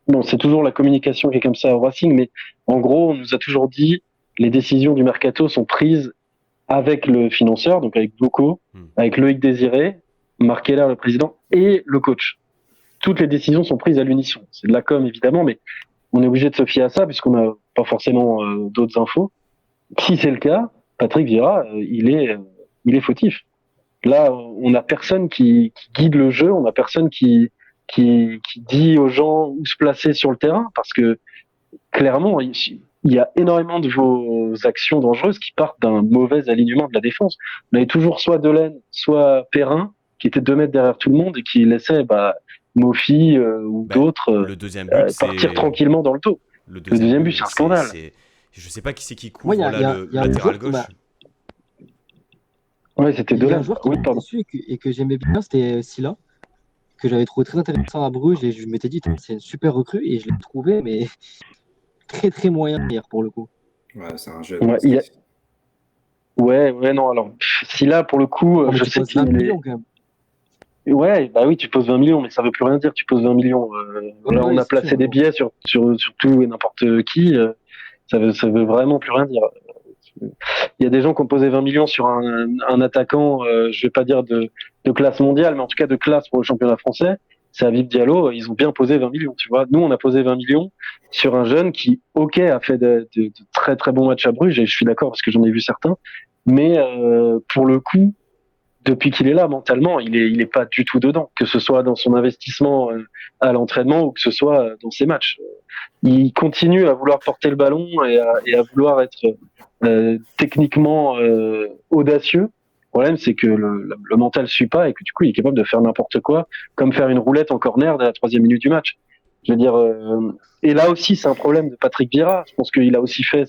bon, c'est toujours la communication qui est comme ça au Racing, mais en gros, on nous a toujours dit, les décisions du mercato sont prises avec le financeur, donc avec Bocco, avec Loïc Désiré, Marc Keller, le président, et le coach. Toutes les décisions sont prises à l'unisson. C'est de la com, évidemment, mais on est obligé de se fier à ça, puisqu'on n'a pas forcément d'autres infos. Si c'est le cas, Patrick Vieira, il est fautif. Là, on n'a personne qui guide le jeu, on n'a personne qui dit aux gens où se placer sur le terrain, parce que clairement, il y a énormément de vos actions dangereuses qui partent d'un mauvais alignement de la défense. On avait toujours soit Delaine, soit Perrin, qui étaient 2 mètres derrière tout le monde et qui laissaient Mofi ou d'autres Le deuxième but, partir c'est. tranquillement dans le dos. Le Le deuxième but, c'est un scandale. Je sais pas qui c'est qui Moi, couvre il y a le un latéral joueur qui gauche. m'a Ouais, c'était il y a un Delaine. joueur qui Oui, m'a pardon. déçu et que j'aimais bien, c'était Silla, que j'avais trouvé très intéressant à Bruges et je m'étais dit, c'est une super recrue et je l'ai trouvé, mais très très moyen hier pour le coup. Ouais, c'est un jeune. Ouais, ouais, non, alors, si là, pour le coup, Non, mais je tu sais poses 20 qu'il est. millions quand même. Ouais, bah oui, tu poses 20 millions, mais ça veut plus rien dire, tu poses 20 millions. Ouais, Là, on ouais, a c'est placé sûr, des bon. billets sur tout et n'importe qui, ça veut vraiment plus rien dire. Il y a des gens qui ont posé 20 millions sur un attaquant, je vais pas dire de classe mondiale, mais en tout cas de classe pour le championnat français. C'est Habib Diallo, ils ont bien posé 20 millions, tu vois. Nous, on a posé 20 millions sur un jeune qui, ok, a fait de très très bons matchs à Bruges, et je suis d'accord parce que j'en ai vu certains, mais pour le coup, depuis qu'il est là mentalement, il est pas du tout dedans, que ce soit dans son investissement à l'entraînement ou que ce soit dans ses matchs. Il continue à vouloir porter le ballon et à vouloir être techniquement audacieux. Le problème, c'est que le mental suit pas et que du coup, il est capable de faire n'importe quoi, comme faire une roulette en corner dès la 3e minute du match. Je veux dire, et là aussi, c'est un problème de Patrick Vieira. Je pense qu'il a aussi fait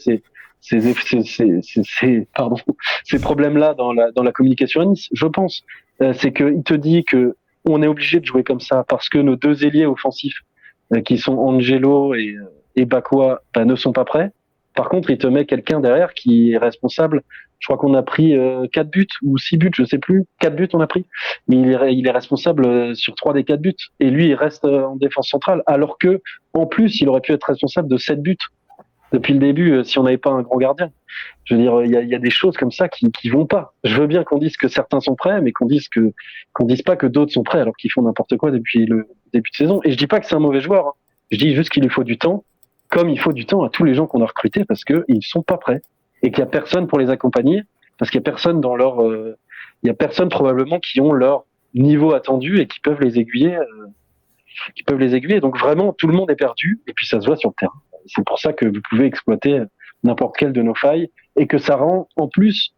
pardon, ces problèmes-là dans la communication à Nice. Je pense, c'est qu'il te dit que on est obligé de jouer comme ça parce que nos 2 ailiers offensifs, qui sont Angelo et Bakwa, ne sont pas prêts. Par contre, il te met quelqu'un derrière qui est responsable. Je crois qu'on a pris 4 buts ou 6 buts, je sais plus. 4 buts on a pris. Mais il est responsable sur 3 des 4 buts. Et lui, il reste en défense centrale. Alors que, en plus, il aurait pu être responsable de 7 buts depuis le début si on n'avait pas un grand gardien. Je veux dire, il y a des choses comme ça qui vont pas. Je veux bien qu'on dise que certains sont prêts, mais qu'on dise pas que d'autres sont prêts alors qu'ils font n'importe quoi depuis le début de saison. Et je dis pas que c'est un mauvais joueur. Hein. Je dis juste qu'il lui faut du temps, comme il faut du temps à tous les gens qu'on a recrutés parce que ils sont pas prêts et qu'il y a personne pour les accompagner parce qu'il y a personne il y a personne probablement qui ont leur niveau attendu et qui peuvent les aiguiller. Donc vraiment, tout le monde est perdu et puis ça se voit sur le terrain. C'est pour ça que vous pouvez exploiter n'importe quelle de nos failles et que ça rend en plus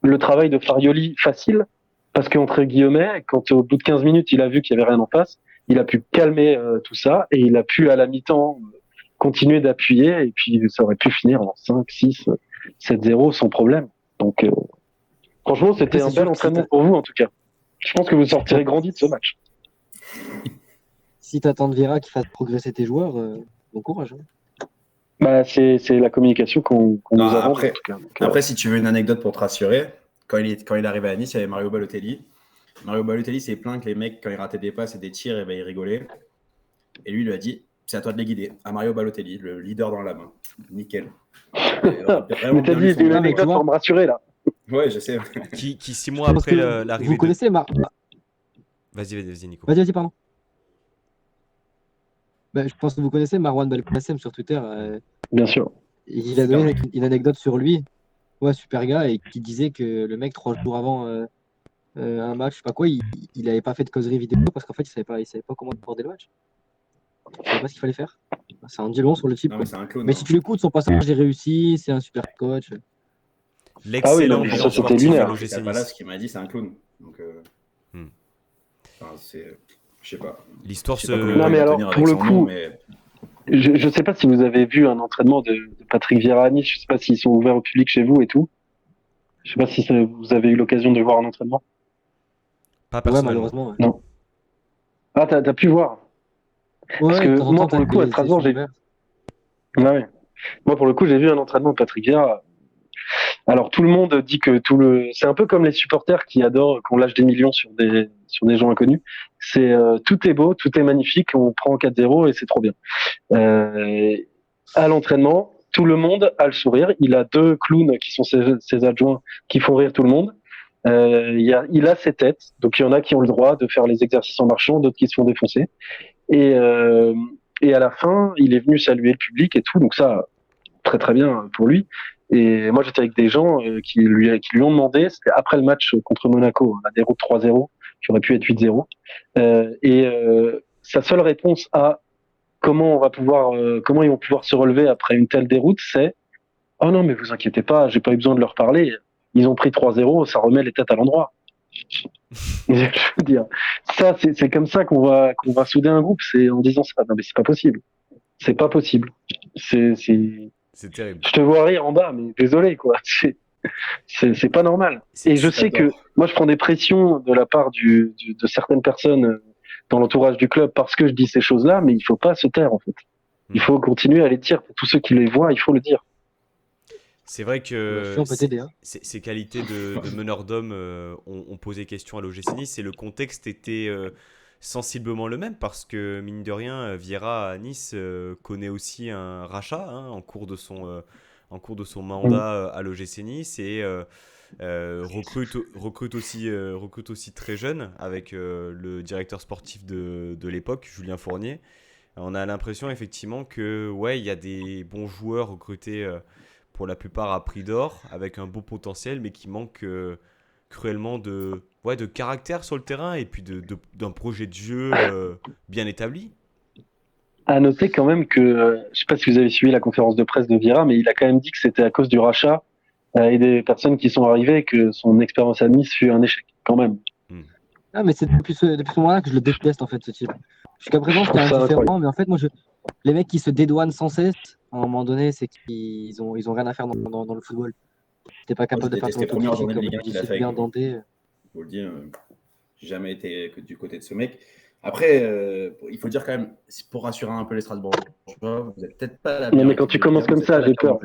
le travail de Farioli facile parce qu'entre guillemets, quand au bout de 15 minutes, il a vu qu'il n'y avait rien en face, il a pu calmer tout ça et il a pu à la mi-temps continuer d'appuyer et puis ça aurait pu finir en 5, 6, 7-0 sans problème. Donc franchement, c'était un bel entraînement pour vous en tout cas. Je pense que vous sortirez grandi de ce match. Si tu attends de Vieira qui fasse progresser tes joueurs, bon courage. C'est la communication qu'on nous a Après, en tout cas. Donc, après, si tu veux une anecdote pour te rassurer, quand il est arrivé à Nice, il y avait Mario Balotelli. Mario Balotelli s'est plaint que les mecs, quand ils rataient des passes et des tirs, ils rigolaient. Et lui a dit, c'est à toi de les guider. À Mario Balotelli, le leader dans la main. Nickel. Mais t'as dit une anecdote pour me rassurer là. Ouais, je sais. Qui 6 mois après l'arrivée Vous connaissez Vas-y, Nico. Vas-y, pardon. Je pense que vous connaissez Marwan Belkacem sur Twitter. Bien sûr. Il a donné une anecdote sur lui. Ouais, super gars, et qui disait que le mec, 3 jours avant un match, je sais pas quoi, il avait pas fait de causerie vidéo parce qu'en fait, il savait pas comment aborder le match. Il savait pas ce qu'il fallait faire. C'est un dit long sur le type. Non, mais c'est un clown. Mais si tu l'écoutes, son passage est réussi, c'est un super coach. L'excellent ça, c'était lunaire. C'est Palas qui m'a dit c'est un clown. Donc, je sais pas. L'histoire se. Non, mais alors, pour le coup, je sais pas si vous avez vu un entraînement de Patrick Vieira à Nice. Je sais pas s'ils sont ouverts au public chez vous et tout. Je sais pas si vous avez eu l'occasion de voir un entraînement. Pas personnellement. Ouais, malheureusement. Ouais. Non. Ah, t'as pu voir. Parce que moi, pour le coup, à Strasbourg, j'ai. Ouais. Moi, pour le coup, j'ai vu un entraînement de Patrick Vieira. Alors, tout le monde dit que c'est un peu comme les supporters qui adorent qu'on lâche des millions sur des gens inconnus. C'est tout est beau, tout est magnifique, on prend 4-0 et c'est trop bien. À l'entraînement, tout le monde a le sourire. Il a 2 clowns qui sont ses adjoints qui font rire tout le monde. Il a ses têtes, donc il y en a qui ont le droit de faire les exercices en marchant, d'autres qui se font défoncer. Et à la fin, il est venu saluer le public et tout, donc ça, très très bien pour lui. Et moi, j'étais avec des gens qui lui ont demandé, c'était après le match contre Monaco, la déroute 3-0, qui aurait pu être 8-0. Sa seule réponse comment ils vont pouvoir se relever après une telle déroute, c'est oh non, mais vous inquiétez pas, j'ai pas eu besoin de leur parler. Ils ont pris 3-0, ça remet les têtes à l'endroit. Je veux dire, ça, c'est comme ça qu'on va souder un groupe, c'est en disant ça. Non, mais c'est pas possible. C'est pas possible. C'est terrible. Je te vois rire en bas, mais désolé, quoi. C'est pas normal. Et je sais que moi, je prends des pressions de la part de certaines personnes dans l'entourage du club parce que je dis ces choses-là, mais il faut pas se taire, en fait. Il faut continuer à les dire. Pour tous ceux qui les voient, il faut le dire. C'est vrai que Si on peut t'aider, hein. ces qualités de meneur d'homme ont posé question à l'OGC Nice et le contexte était sensiblement le même parce que, mine de rien, Vieira à Nice connaît aussi un rachat en cours de son mandat à l'OGC Nice et recrute aussi très jeune avec le directeur sportif de l'époque, Julien Fournier. On a l'impression effectivement que ouais, il y a des bons joueurs recrutés pour la plupart à prix d'or, avec un beau potentiel, mais qui manque cruellement de caractère sur le terrain et puis d'un projet de jeu bien établi. À noter quand même que, je sais pas si vous avez suivi la conférence de presse de Vieira, mais il a quand même dit que c'était à cause du rachat et des personnes qui sont arrivées que son expérience à Nice fut un échec, quand même. Ah, mais c'est depuis ce moment-là que je le déteste, en fait, ce type. Jusqu'à présent, c'était indifférent, mais en fait, moi, les mecs qui se dédouanent sans cesse, à un moment donné, c'est qu'ils ont rien à faire dans le football. T'es pas capable de faire ton première journée de comme Ligue 1 qu'il a fait bien avec Dante. Je vous le dis, j'ai jamais été du côté de ce mec. Après, il faut dire quand même, pour rassurer un peu les Strasbourgeois, vous n'êtes peut-être pas la pire. Non, mais quand tu commences comme ça, j'ai peur.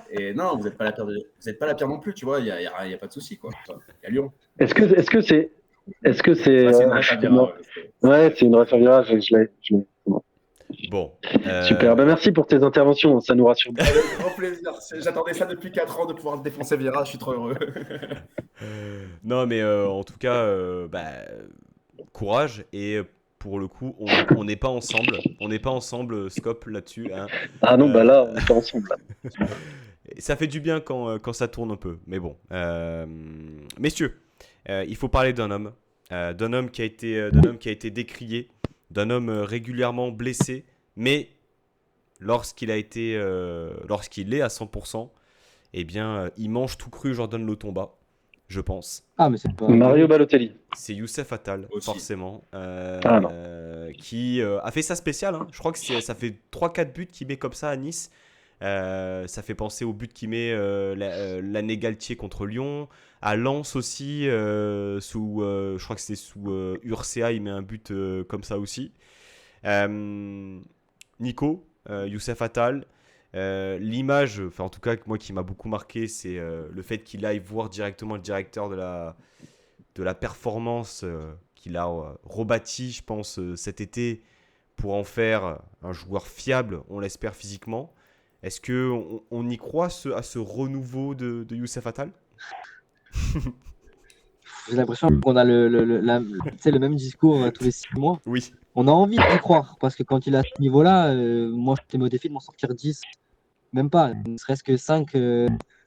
Et non, vous n'êtes pas la pire. Vous n'êtes pas la pire non plus, tu vois. Il y a pas de souci, quoi. Il y a Lyon. Est-ce que c'est c'est une ref à Vieira, ouais, c'est une ref à Vieira, je l'ai. Bon. Super. Ben, merci pour tes interventions, ça nous rassure. Avec grand plaisir. J'attendais ça depuis 4 ans de pouvoir défoncer Vieira, je suis trop heureux. Non, mais en tout cas, courage et pour le coup, on n'est pas ensemble. On n'est pas ensemble, Scope, là-dessus. Hein. Ah non, là, on est pas ensemble. Là. Ça fait du bien quand ça tourne un peu. Mais bon. Messieurs, il faut parler d'un homme. D'un homme qui a été décrié. D'un homme régulièrement blessé. Mais lorsqu'il est à 100%, eh bien, il mange tout cru Jordan Lotomba. Je pense. Ah, mais c'est pas. Mario Balotelli. C'est Youssef Attal, aussi. forcément. Non. Qui a fait ça spécial. Hein. Je crois que ça fait 3-4 buts qu'il met comme ça à Nice. Ça fait penser au but qu'il met l'année Galtier contre Lyon. À Lens aussi, je crois que c'était sous Urcea, il met un but comme ça aussi. Nico, Youssef Attal. L'image, enfin en tout cas moi qui m'a beaucoup marqué, c'est le fait qu'il aille voir directement le directeur de la performance qu'il a rebâti, je pense, cet été pour en faire un joueur fiable, on l'espère physiquement. Est-ce qu'on y croit à ce renouveau de Youssef Attal? J'ai l'impression qu'on a le même discours tous les 6 mois. Oui. On a envie d'y croire parce que quand il est à ce niveau-là, moi je te mets au défi de m'en sortir 10. Même pas, ne serait-ce que 5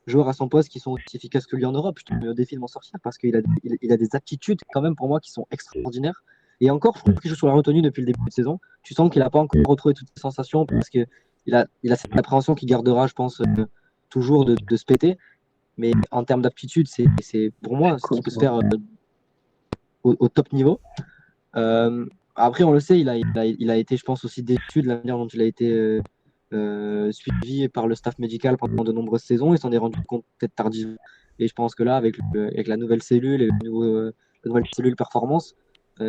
joueurs à son poste qui sont aussi efficaces que lui en Europe. Je te mets au défi de m'en sortir parce qu'il a des aptitudes quand même pour moi qui sont extraordinaires. Et encore, je trouve qu'il joue sur la retenue depuis le début de saison. Tu sens qu'il n'a pas encore retrouvé toutes ses sensations parce qu'il a cette appréhension qu'il gardera, je pense, toujours de se péter. Mais en termes d'aptitude, c'est pour moi ce qui peut se faire au top niveau. Après, on le sait, il a été, je pense, aussi déçu de la manière dont il a été suivi par le staff médical pendant de nombreuses saisons. Il s'en est rendu compte peut-être tardivement. Et je pense que là, avec la nouvelle cellule et la nouvelle cellule performance,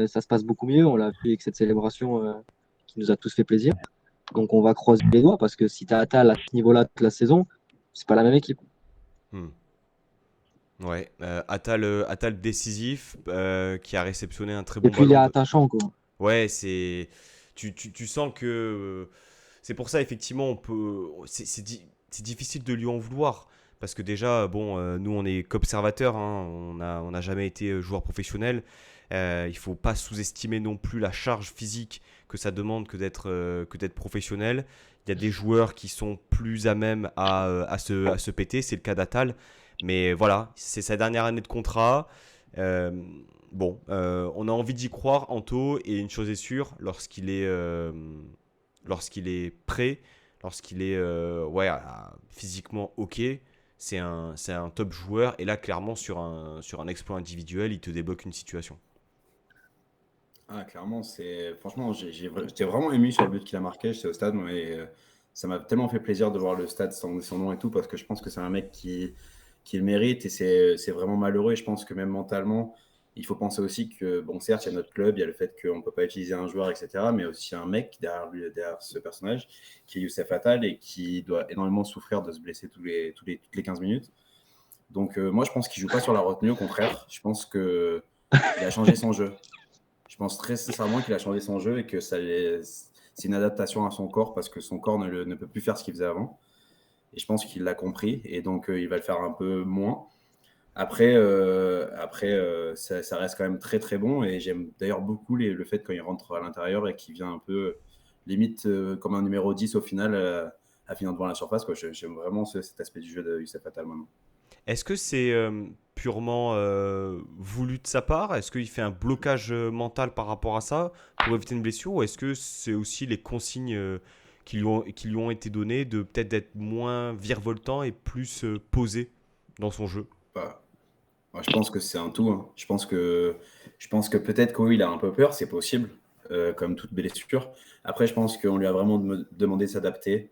ça se passe beaucoup mieux. On l'a vu avec cette célébration qui nous a tous fait plaisir. Donc on va croiser les doigts parce que si tu as Attal à ce niveau-là toute la saison, c'est pas la même équipe. Ouais, Attal décisif qui a réceptionné un très bon ballon. Et puis il est ballon attachant, quoi. Ouais, tu sens que c'est pour ça effectivement c'est difficile de lui en vouloir parce que déjà nous on est qu'observateurs, hein, on n'a jamais été joueur professionnel. Il faut pas sous-estimer non plus la charge physique que ça demande que d'être professionnel. Il y a des joueurs qui sont plus à même à se péter, c'est le cas d'Attal. Mais voilà, c'est sa dernière année de contrat. bon, on a envie d'y croire, Anto, et une chose est sûre, lorsqu'il est prêt, lorsqu'il est physiquement OK, c'est un top joueur. Et là, clairement, sur un exploit individuel, il te débloque une situation. Ah, clairement, franchement, j'étais vraiment ému sur le but qu'il a marqué. J'étais au stade, mais ça m'a tellement fait plaisir de voir le stade, son nom et tout, parce que je pense que c'est un mec qui le mérite et c'est vraiment malheureux. Et je pense que même mentalement, il faut penser aussi que, bon, certes, il y a notre club, il y a le fait qu'on ne peut pas utiliser un joueur, etc., mais aussi un mec derrière ce personnage qui est Youssef Attal et qui doit énormément souffrir de se blesser toutes les 15 minutes. Donc, moi, je pense qu'il ne joue pas sur la retenue, au contraire. Je pense qu'il a changé son jeu. Je pense très sincèrement qu'il a changé son jeu et que c'est une adaptation à son corps parce que son corps ne peut plus faire ce qu'il faisait avant. Et je pense qu'il l'a compris et donc il va le faire un peu moins. Après, ça reste quand même très très bon et j'aime d'ailleurs beaucoup le fait quand il rentre à l'intérieur et qu'il vient un peu limite comme un numéro 10 au final à finir devant la surface. Quoi. J'aime vraiment cet aspect du jeu de Youssef Attal maintenant. Est-ce que c'est purement voulu de sa part? Est-ce qu'il fait un blocage mental par rapport à ça pour éviter une blessure? Ou est-ce que c'est aussi les consignes qui lui ont été données de peut-être d'être moins virevoltant et plus posé dans son jeu? Bah, moi, je pense que c'est un tout. Hein. Je pense que peut-être qu'il a un peu peur, c'est possible, comme toute blessure. Après, je pense qu'on lui a vraiment demandé de s'adapter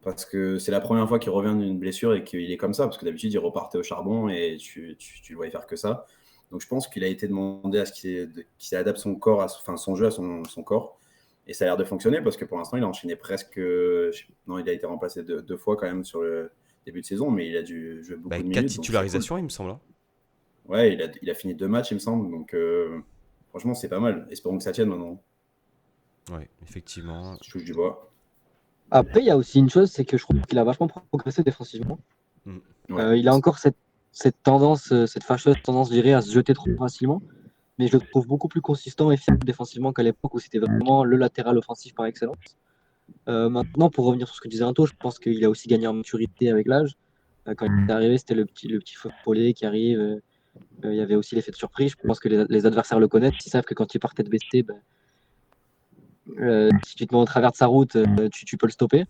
parce que c'est la première fois qu'il revient d'une blessure et qu'il est comme ça. Parce que d'habitude, il repartait au charbon et tu le voyais faire que ça. Donc, je pense qu'il a été demandé à ce qu'il adapte son corps, son jeu à son corps. Et ça a l'air de fonctionner parce que pour l'instant, il a enchaîné presque. Non, il a été remplacé deux fois quand même sur le début de saison, mais il a dû jouer beaucoup de 4 minutes. Donc c'est cool. titularisations, il me semble. Ouais, il a fini 2 matchs, il me semble. Donc, franchement, c'est pas mal. Espérons que ça tienne maintenant. Oui, effectivement. Je touche du bois. Après, il y a aussi une chose, c'est que je trouve qu'il a vachement progressé défensivement. Ouais. Il a encore cette tendance, cette fâcheuse tendance, je dirais, à se jeter trop facilement. Mais je le trouve beaucoup plus consistant et fiable défensivement qu'à l'époque où c'était vraiment le latéral offensif par excellence. Maintenant, pour revenir sur ce que disait Anto, je pense qu'il a aussi gagné en maturité avec l'âge. Quand il est arrivé, c'était le petit Follet qui arrive. Il y avait aussi l'effet de surprise. Je pense que les adversaires le connaissent. Ils savent que quand il part tête baissée, si tu te mets au travers de sa route, tu peux le stopper.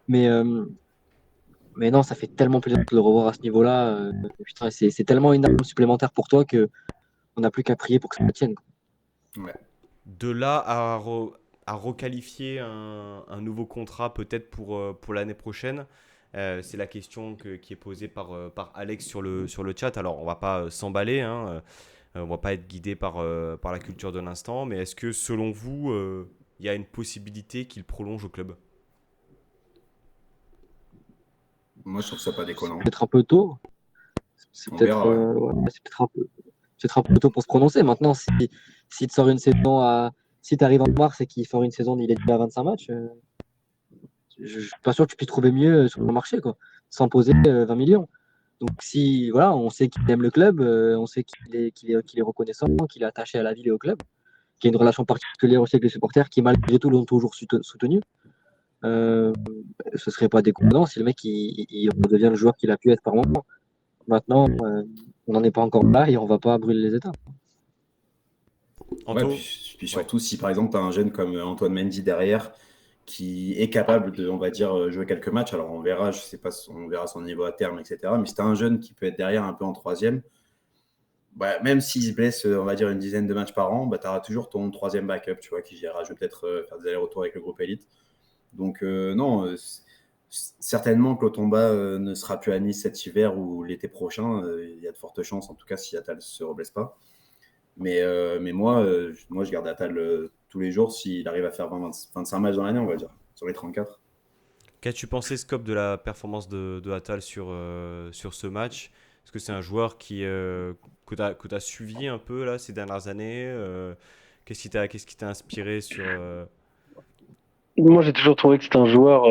Mais non, ça fait tellement plaisir de le revoir à ce niveau-là. Putain, c'est tellement une arme supplémentaire pour toi que on n'a plus qu'à prier pour que ça tienne. Ouais. De là à requalifier un nouveau contrat peut-être pour l'année prochaine, c'est la question qui est posée par Alex sur le chat. Alors, on va pas s'emballer, hein, on va pas être guidé par la culture de l'instant, mais est-ce que selon vous, il y a une possibilité qu'il prolonge au club? Moi, je trouve ça pas déconnant. C'est peut-être un peu tôt. C'est On peut-être verra, ouais. c'est peut-être un peu tôt pour se prononcer. Maintenant, si tu sors une saison si tu arrives en mars et qu'il sort une saison il est déjà à 25 matchs, je suis pas sûr que tu puisses trouver mieux sur le marché, quoi, sans poser 20 millions. Donc si voilà, on sait qu'il aime le club, on sait qu'il est reconnaissant, qu'il est attaché à la ville et au club, qu'il y a une relation particulière aussi avec les supporters, qui malgré tout l'ont toujours soutenu. Ce serait pas déconnant si le mec il redevient le joueur qu'il a pu être par moment. Maintenant, on n'en est pas encore là et on va pas brûler les étapes. Anto, Ouais, puis surtout, si par exemple, tu as un jeune comme Antoine Mendy derrière qui est capable de, on va dire, jouer quelques matchs, alors on verra, je sais pas, on verra son niveau à terme, etc. Mais si tu as un jeune qui peut être derrière un peu en troisième, même s'il se blesse, on va dire, une dizaine de matchs par an, tu auras toujours ton troisième backup, tu vois, qui ira peut-être faire des allers-retours avec le groupe élite. Donc, non, certainement que Lotomba ne sera plus à Nice cet hiver ou l'été prochain. Il y a de fortes chances, en tout cas, si Attal ne se reblesse pas. Mais moi, je garde Attal tous les jours s'il arrive à faire 25 matchs dans l'année, on va dire, sur les 34. qu'as-tu pensé, Scope, de la performance de Attal sur ce match? Est-ce que c'est un joueur que tu as suivi un peu là, ces dernières années? Qu'est-ce qui t'a inspiré sur... Moi, j'ai toujours trouvé que c'était un joueur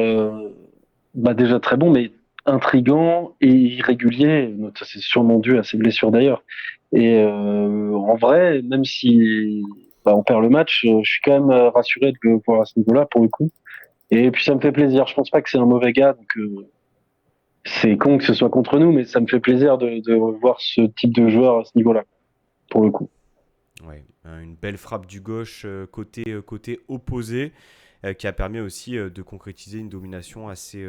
déjà très bon, mais intriguant et irrégulier. Ça, c'est sûrement dû à ses blessures d'ailleurs. Et en vrai, même si on perd le match, je suis quand même rassuré de le voir à ce niveau-là pour le coup. Et puis ça me fait plaisir. Je pense pas que c'est un mauvais gars, donc c'est con que ce soit contre nous, mais ça me fait plaisir de voir ce type de joueur à ce niveau-là, pour le coup. Une belle frappe du gauche côté opposé qui a permis aussi de concrétiser une domination assez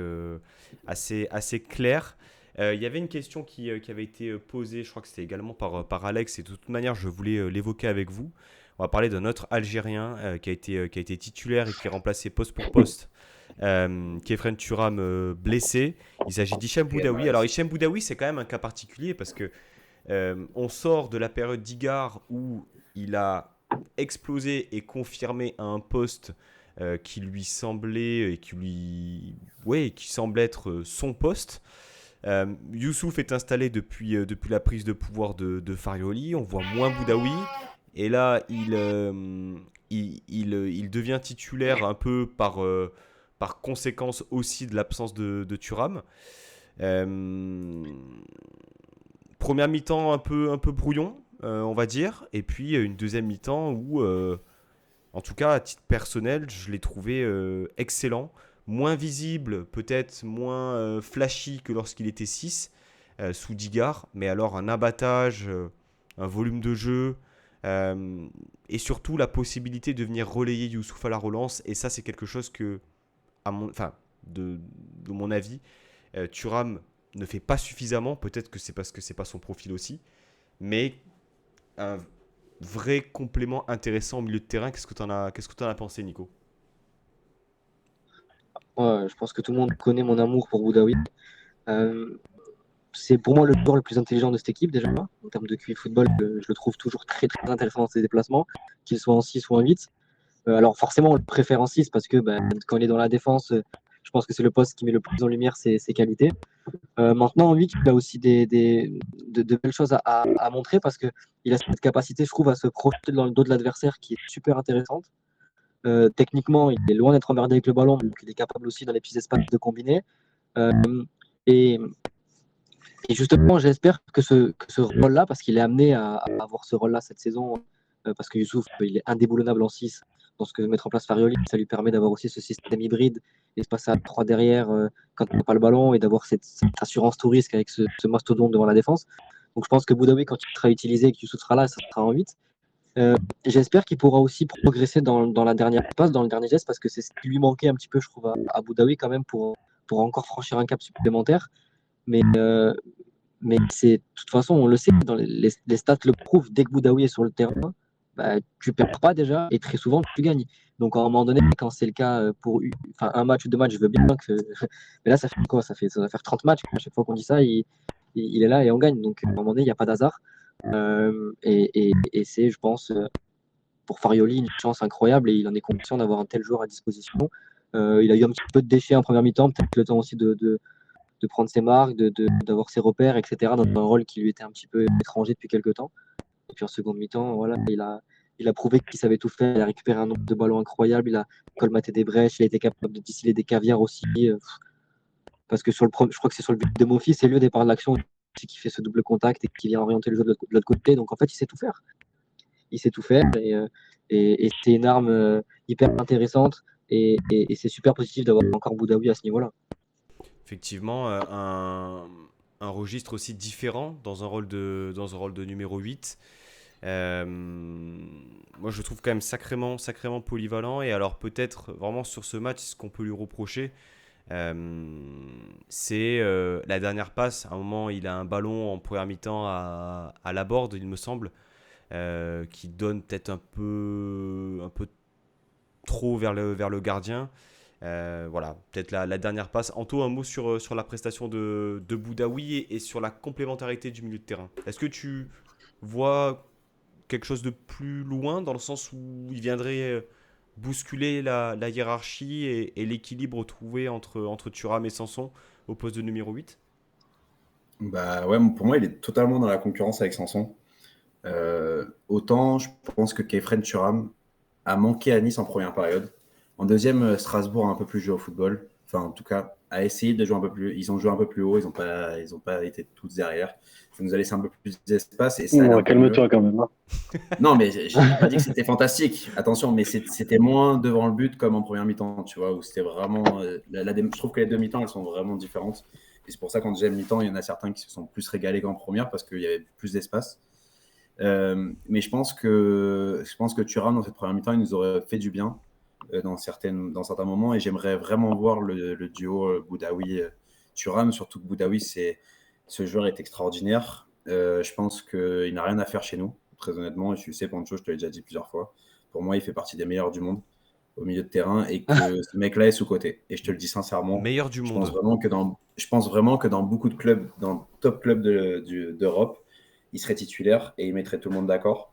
claire. Il y avait une question qui avait été posée, je crois que c'était également par Alex, et de toute manière, je voulais l'évoquer avec vous. On va parler d'un autre Algérien qui a été titulaire et qui est remplacé poste pour poste. Kefren Thuram blessé. Il s'agit d'Hichem Boudaoui. Alors, Hichem Boudaoui, c'est quand même un cas particulier parce que on sort de la période d'Igar où il a explosé et confirmé à un poste qui lui semblait et qui semble être son poste. Youssouf est installé depuis la prise de pouvoir de Farioli. On voit moins Boudaoui. Et là, il devient titulaire un peu par conséquence aussi de l'absence de Thuram. Première mi-temps un peu brouillon, on va dire. Et puis une deuxième mi-temps où, en tout cas, à titre personnel, je l'ai trouvé excellent. Moins visible, peut-être moins flashy que lorsqu'il était 6 sous Digard. Mais alors un abattage, un volume de jeu et surtout la possibilité de venir relayer Youssouf à la relance. Et ça, c'est quelque chose que, de mon avis, Thuram ne fait pas suffisamment. Peut-être que c'est parce que c'est pas son profil aussi. Mais un vrai complément intéressant au milieu de terrain. Qu'est-ce que tu en as pensé, Nico ? Ouais, je pense que tout le monde connaît mon amour pour Boudaoui. C'est pour moi le joueur le plus intelligent de cette équipe déjà. En termes de QI football, je le trouve toujours très très intéressant dans ses déplacements, qu'il soit en 6 ou en 8. Alors forcément, on le préfère en 6 parce que quand il est dans la défense, je pense que c'est le poste qui met le plus en lumière ses qualités. Maintenant, en 8, il a aussi de belles choses à montrer parce qu'il a cette capacité, je trouve, à se projeter dans le dos de l'adversaire qui est super intéressante. Techniquement, il est loin d'être emmerdé avec le ballon, donc il est capable aussi dans les petits espaces de combiner. Euh, et, et justement, j'espère que ce rôle-là, parce qu'il est amené à avoir ce rôle-là cette saison, parce que Youssouf, il est indéboulonnable en 6. Dans ce que veut mettre en place Farioli, ça lui permet d'avoir aussi ce système hybride et de passer à 3 derrière quand on n'a pas le ballon et d'avoir cette assurance tout risque avec ce mastodonte devant la défense. Donc je pense que Boudaoui, quand il sera utilisé et que Youssouf sera là, ça sera en 8. J'espère qu'il pourra aussi progresser dans la dernière passe, dans le dernier geste, parce que c'est ce qui lui manquait un petit peu, je trouve, à Boudaoui quand même pour encore franchir un cap supplémentaire. Mais c'est, de toute façon, on le sait, dans les stats le prouvent, dès que Boudaoui est sur le terrain, tu perds pas déjà et très souvent tu gagnes. Donc à un moment donné, quand c'est le cas pour un match ou 2 matchs, je veux bien que. Mais là, ça fait quoi? Ça va faire 30 matchs. À chaque fois qu'on dit ça, il est là et on gagne. Donc à un moment donné, il n'y a pas d'hasard. Et c'est, je pense, pour Farioli, une chance incroyable et il en est conscient d'avoir un tel joueur à disposition. Il a eu un petit peu de déchets en première mi-temps, peut-être le temps aussi de prendre ses marques, d'avoir ses repères, etc., dans un rôle qui lui était un petit peu étranger depuis quelques temps. Et puis en seconde mi-temps, voilà, il a prouvé qu'il savait tout faire, il a récupéré un nombre de ballons incroyable, il a colmaté des brèches, il a été capable de distiller des caviars aussi. Parce que je crois que c'est sur le but de Mofi, c'est lui au départ de l'action qui fait ce double contact et qui vient orienter le jeu de l'autre côté. Donc en fait, il sait tout faire. Il sait tout faire et c'est une arme hyper intéressante et c'est super positif d'avoir encore Boudaoui à ce niveau-là. Effectivement, un registre aussi différent dans un rôle de numéro 8. Moi, je le trouve quand même sacrément polyvalent. Et alors, peut-être vraiment sur ce match, ce qu'on peut lui reprocher, c'est la dernière passe. À un moment, il a un ballon en première mi-temps à la board, il me semble, qui donne peut-être un peu trop vers le gardien. Voilà, peut-être la dernière passe. Anto, un mot sur la prestation de Boudaoui et sur la complémentarité du milieu de terrain. Est-ce que tu vois quelque chose de plus loin dans le sens où il viendrait bousculer la hiérarchie et l'équilibre trouvé entre Thuram et Sanson au poste de numéro 8? Bah ouais, pour moi, il est totalement dans la concurrence avec Sanson. Autant, je pense que Kefren Thuram a manqué à Nice en première période. En deuxième, Strasbourg a un peu plus joué au football. Enfin, en tout cas, a essayé de jouer un peu plus. Ils ont joué un peu plus haut. Ils ont pas été tous derrière. Ça nous a laissé un peu plus d'espace. Et ça calme-toi quand même. Non, mais j'ai pas dit que c'était fantastique. Attention, mais c'était moins devant le but comme en première mi-temps, tu vois, où c'était vraiment. Je trouve que les deux mi-temps, elles sont vraiment différentes. Et c'est pour ça qu'en deuxième mi-temps, il y en a certains qui se sont plus régalés qu'en première parce qu'il y avait plus d'espace. Mais je pense que Thuram, dans cette première mi-temps, il nous aurait fait du bien dans certains moments. Et j'aimerais vraiment voir le duo Boudaoui-Thuram. Surtout que Boudaoui, ce joueur est extraordinaire. Je pense qu'il n'a rien à faire chez nous, très honnêtement. Et tu sais, Pancho, je te l'ai déjà dit plusieurs fois. Pour moi, il fait partie des meilleurs du monde au milieu de terrain et que ce mec-là est sous-coté. Et je te le dis sincèrement. Meilleur du Je monde. pense vraiment que dans beaucoup de clubs, dans top clubs d'Europe, il serait titulaire et il mettrait tout le monde d'accord.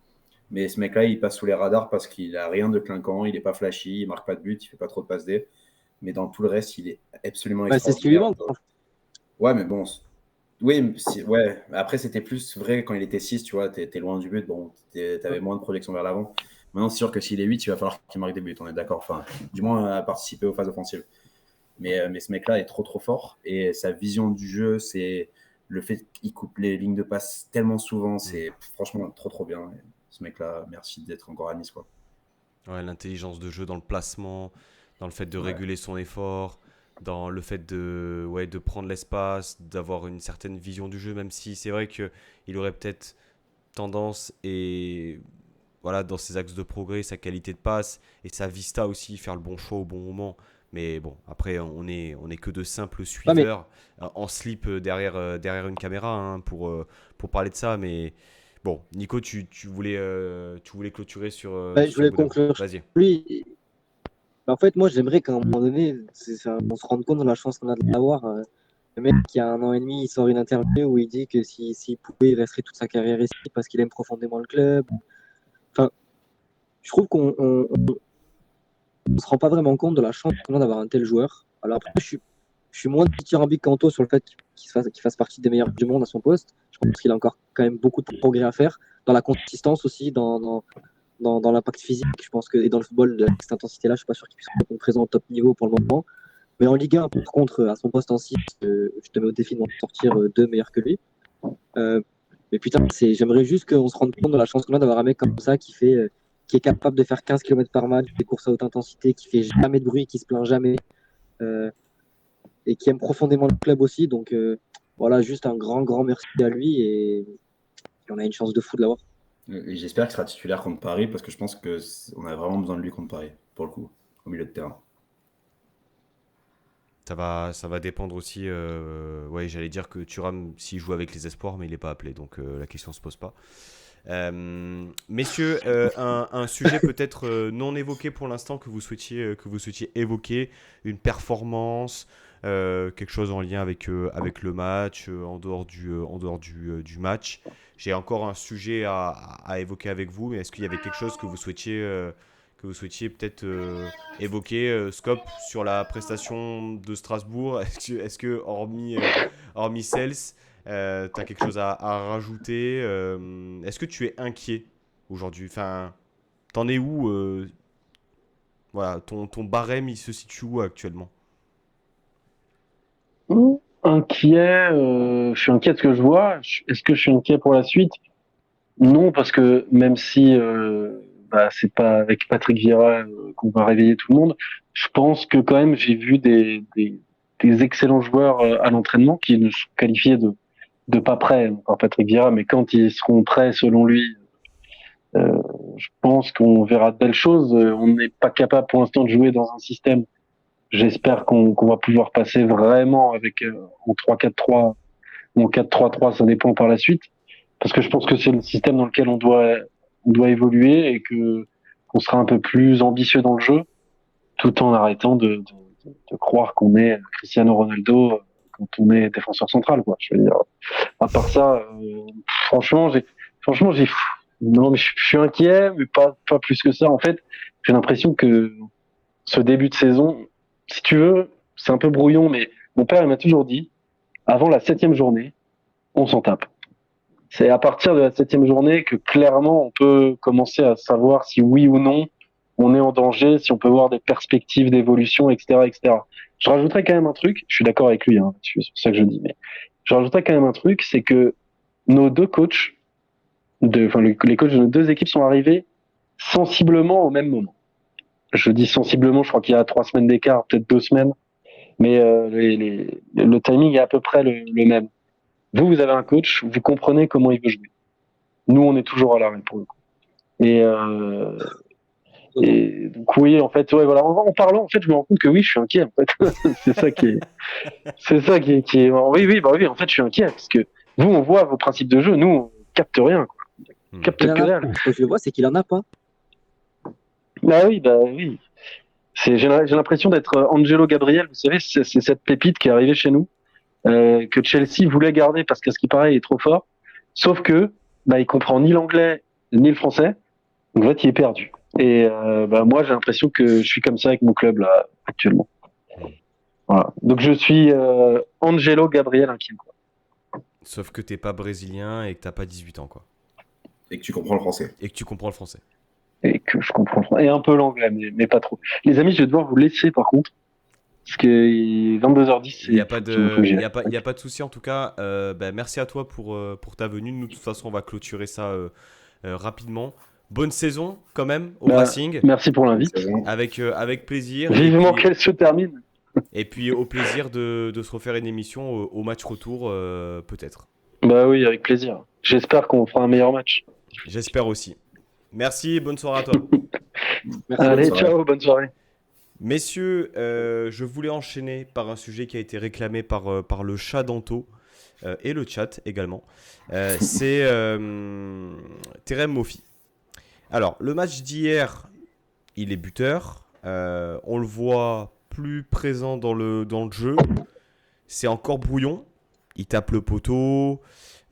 Mais ce mec-là, il passe sous les radars parce qu'il n'a rien de clinquant, il n'est pas flashy, il ne marque pas de but, il ne fait pas trop de passes D. Mais dans tout le reste, il est absolument Bah, c'est ce qui lui extraordinaire. manque. Ouais, mais bon. Oui, ouais. Après, c'était plus vrai quand il était 6, tu vois, t'es loin du but, bon, t'avais moins de projection vers l'avant. Maintenant, c'est sûr que s'il est 8, il va falloir qu'il marque des buts, on est d'accord. Enfin, du moins à participer aux phases offensives. Mais ce mec-là est trop fort et sa vision du jeu, c'est le fait qu'il coupe les lignes de passe tellement souvent, c'est franchement trop bien. Et ce mec-là, merci d'être encore à Nice, quoi. Ouais, l'intelligence de jeu dans le placement, dans le fait de réguler son effort, dans le fait de prendre l'espace, d'avoir une certaine vision du jeu, même si c'est vrai qu'il aurait peut-être tendance et voilà, dans ses axes de progrès, sa qualité de passe et sa vista aussi, faire le bon choix au bon moment. Mais bon, après, on est que de simples suiveurs en slip derrière une caméra hein, pour parler de ça. Mais bon, Nico, tu voulais clôturer sur. Je voulais Boudaoui. conclure sur Vas-y. lui. En fait, moi, j'aimerais qu'à un moment donné, on se rende compte de la chance qu'on a de l'avoir. Le mec qui a 1 an et demi, il sort une interview où il dit que s'il pouvait, il resterait toute sa carrière ici parce qu'il aime profondément le club. Enfin, je trouve qu'on ne se rend pas vraiment compte de la chance qu'on a d'avoir un tel joueur. Alors après, je suis moins dithyrambique qu'Anto sur le fait qu'il fasse partie des meilleurs du monde à son poste. Je pense qu'il a encore quand même beaucoup de progrès à faire dans la consistance aussi, dans l'impact physique. Je pense que et dans le football de cette intensité-là, je suis pas sûr qu'il puisse être présent au top niveau pour le moment. Mais en Ligue 1, par contre, à son poste en 6, je te mets au défi de m'en sortir 2 meilleurs que lui. Mais putain, j'aimerais juste qu'on se rende compte de la chance qu'on a d'avoir un mec comme ça qui est capable de faire 15 km par match, des courses à haute intensité, qui fait jamais de bruit, qui se plaint jamais, et qui aime profondément le club aussi. Donc voilà, juste un grand merci à lui et on a une chance de fou de l'avoir. Et j'espère qu'il sera titulaire contre Paris parce que je pense qu'on a vraiment besoin de lui contre Paris, pour le coup, au milieu de terrain. Ça va dépendre aussi. Ouais, j'allais dire que Thuram, s'il joue avec les espoirs, mais il n'est pas appelé, donc la question ne se pose pas. Messieurs, un sujet peut-être non évoqué pour l'instant que vous souhaitiez évoquer, une performance, quelque chose en lien avec le match, en dehors du match. J'ai encore un sujet à évoquer avec vous, mais est-ce qu'il y avait quelque chose que vous souhaitiez peut-être évoquer, Scope, sur la prestation de Strasbourg? Est-ce que hormis Sels, tu as quelque chose à rajouter? Est-ce que tu es inquiet aujourd'hui? Enfin, t'en es où voilà, ton barème, il se situe où actuellement? Inquiet, je suis inquiet de ce que je vois. Est-ce que je suis inquiet pour la suite? Non, parce que même si c'est pas avec Patrick Vieira qu'on va réveiller tout le monde, je pense que quand même j'ai vu des excellents joueurs à l'entraînement qui ne sont qualifiés de pas prêts par Patrick Vieira, mais quand ils seront prêts selon lui, je pense qu'on verra de belles choses. On n'est pas capable pour l'instant de jouer dans un système. J'espère qu'on va pouvoir passer vraiment avec en 3-4-3 ou en 4-3-3, ça dépend par la suite. Parce que je pense que c'est le système dans lequel on doit évoluer et qu'on sera un peu plus ambitieux dans le jeu, tout en arrêtant de croire qu'on est Cristiano Ronaldo quand on est défenseur central, quoi. Je veux dire, à part ça, franchement, non, mais je suis inquiet, mais pas plus que ça. En fait, j'ai l'impression que ce début de saison, si tu veux, c'est un peu brouillon, mais mon père, il m'a toujours dit, avant la 7e journée, on s'en tape. C'est à partir de la 7e journée que clairement on peut commencer à savoir si oui ou non on est en danger, si on peut voir des perspectives d'évolution, etc., etc. Je rajouterais quand même un truc, je suis d'accord avec lui, c'est pour ça que je dis, mais je rajouterais quand même un truc, c'est que nos deux coachs, les coachs de nos deux équipes sont arrivés sensiblement au même moment. Je dis sensiblement, je crois qu'il y a 3 semaines d'écart, peut-être 2 semaines, mais le timing est à peu près le même. Vous avez un coach, vous comprenez comment il veut jouer. Nous, on est toujours à l'arrêt pour le coup. Et, et donc oui, en fait, ouais, voilà, en parlant, en fait, je me rends compte que oui, je suis inquiet. En fait, c'est ça qui est. Oui, oui, bah oui, en fait, je suis inquiet parce que vous, on voit vos principes de jeu, nous, on capte rien, quoi. On capte Il en que a dalle. pas. Ce que je vois, c'est qu'il en a pas. Bah oui. J'ai l'impression d'être Angelo Gabriel, vous savez, c'est cette pépite qui est arrivée chez nous, que Chelsea voulait garder parce qu'à ce qui paraît, il est trop fort. Sauf que, bah, il comprend ni l'anglais ni le français. Donc, en fait, il est perdu. Et bah, moi, j'ai l'impression que je suis comme ça avec mon club là actuellement. Voilà. Donc, je suis Angelo Gabriel inquiet, quoi. Sauf que t'es pas brésilien et que t'as pas 18 ans, quoi. Et que tu comprends le français. Et que tu comprends le français. Et que je comprends et un peu l'anglais, mais pas trop. Les amis, je vais devoir vous laisser par contre, parce que 22h10, Il n'y a pas faut de, que j'y il aille. y a pas, il y a pas de souci en tout cas. Merci à toi pour ta venue. Nous, de toute façon, on va clôturer ça rapidement. Bonne saison quand même au Bah, Racing, merci pour l'invite. avec plaisir. Vivement qu'elle se termine. Et puis au plaisir de se refaire une émission au match retour, peut-être. Bah oui, avec plaisir. J'espère qu'on fera un meilleur match. J'espère aussi. Merci, bonne soirée à toi. Merci. Allez, bonne soirée. ciao, bonne soirée. Messieurs, je voulais enchaîner par un sujet qui a été réclamé par le chat d'Anto et le chat également. C'est Terem Moffi. Alors, le match d'hier, il est buteur. On le voit plus présent dans le jeu. C'est encore brouillon. Il tape le poteau.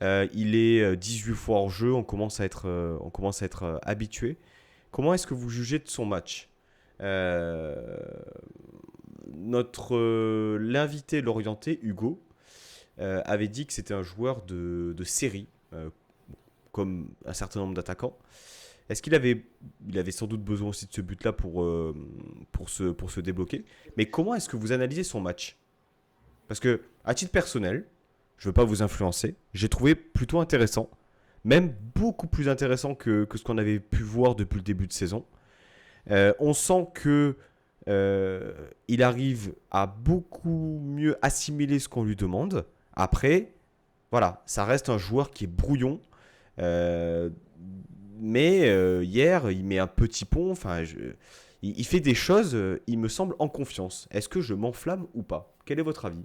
Il est 18 fois hors jeu. On commence à être habitué. Comment est-ce que vous jugez de son match ? L'invité l'orienté, Hugo, avait dit que c'était un joueur de série, comme un certain nombre d'attaquants. Est-ce qu'il avait sans doute besoin aussi de ce but-là pour se débloquer. Mais comment est-ce que vous analysez son match ? Parce que, à titre personnel, je ne veux pas vous influencer, j'ai trouvé plutôt intéressant, même beaucoup plus intéressant que ce qu'on avait pu voir depuis le début de saison. On sent que il arrive à beaucoup mieux assimiler ce qu'on lui demande. Après, voilà, ça reste un joueur qui est brouillon. Mais hier, il met un petit pont. Enfin, il fait des choses, il me semble, en confiance. Est-ce que je m'enflamme ou pas ? Quel est votre avis ?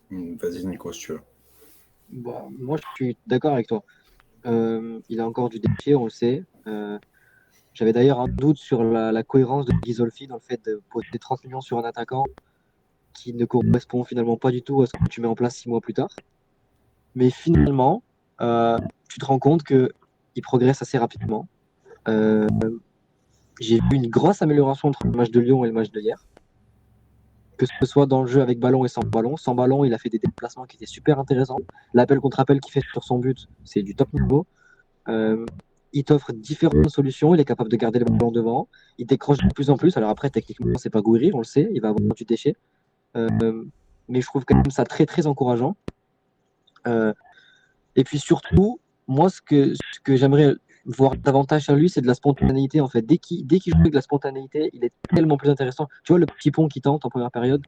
Vas-y, Nico, si tu veux. Bah, moi, je suis d'accord avec toi. Il a encore du défi, on le sait. J'avais d'ailleurs un doute sur la cohérence de Ghisolfi dans le fait de poser 30 millions sur un attaquant qui ne correspond finalement pas du tout à ce que tu mets en place 6 mois plus tard. Mais finalement, tu te rends compte qu'il progresse assez rapidement. J'ai vu une grosse amélioration entre le match de Lyon et le match de hier. Que ce soit dans le jeu avec ballon et sans ballon. Sans ballon, il a fait des déplacements qui étaient super intéressants. L'appel contre appel qu'il fait sur son but, c'est du top niveau. Il t'offre différentes solutions. Il est capable de garder le ballon devant. Il décroche de plus en plus. Alors après, techniquement, c'est pas Gouiri, on le sait. Il va avoir du déchet. Mais je trouve quand même ça très, très encourageant. Et puis surtout, moi, ce que j'aimerais voir davantage chez lui, c'est de la spontanéité, en fait. Dès qu'il joue avec de la spontanéité, il est tellement plus intéressant. Tu vois, le petit pont qu'il tente en première période,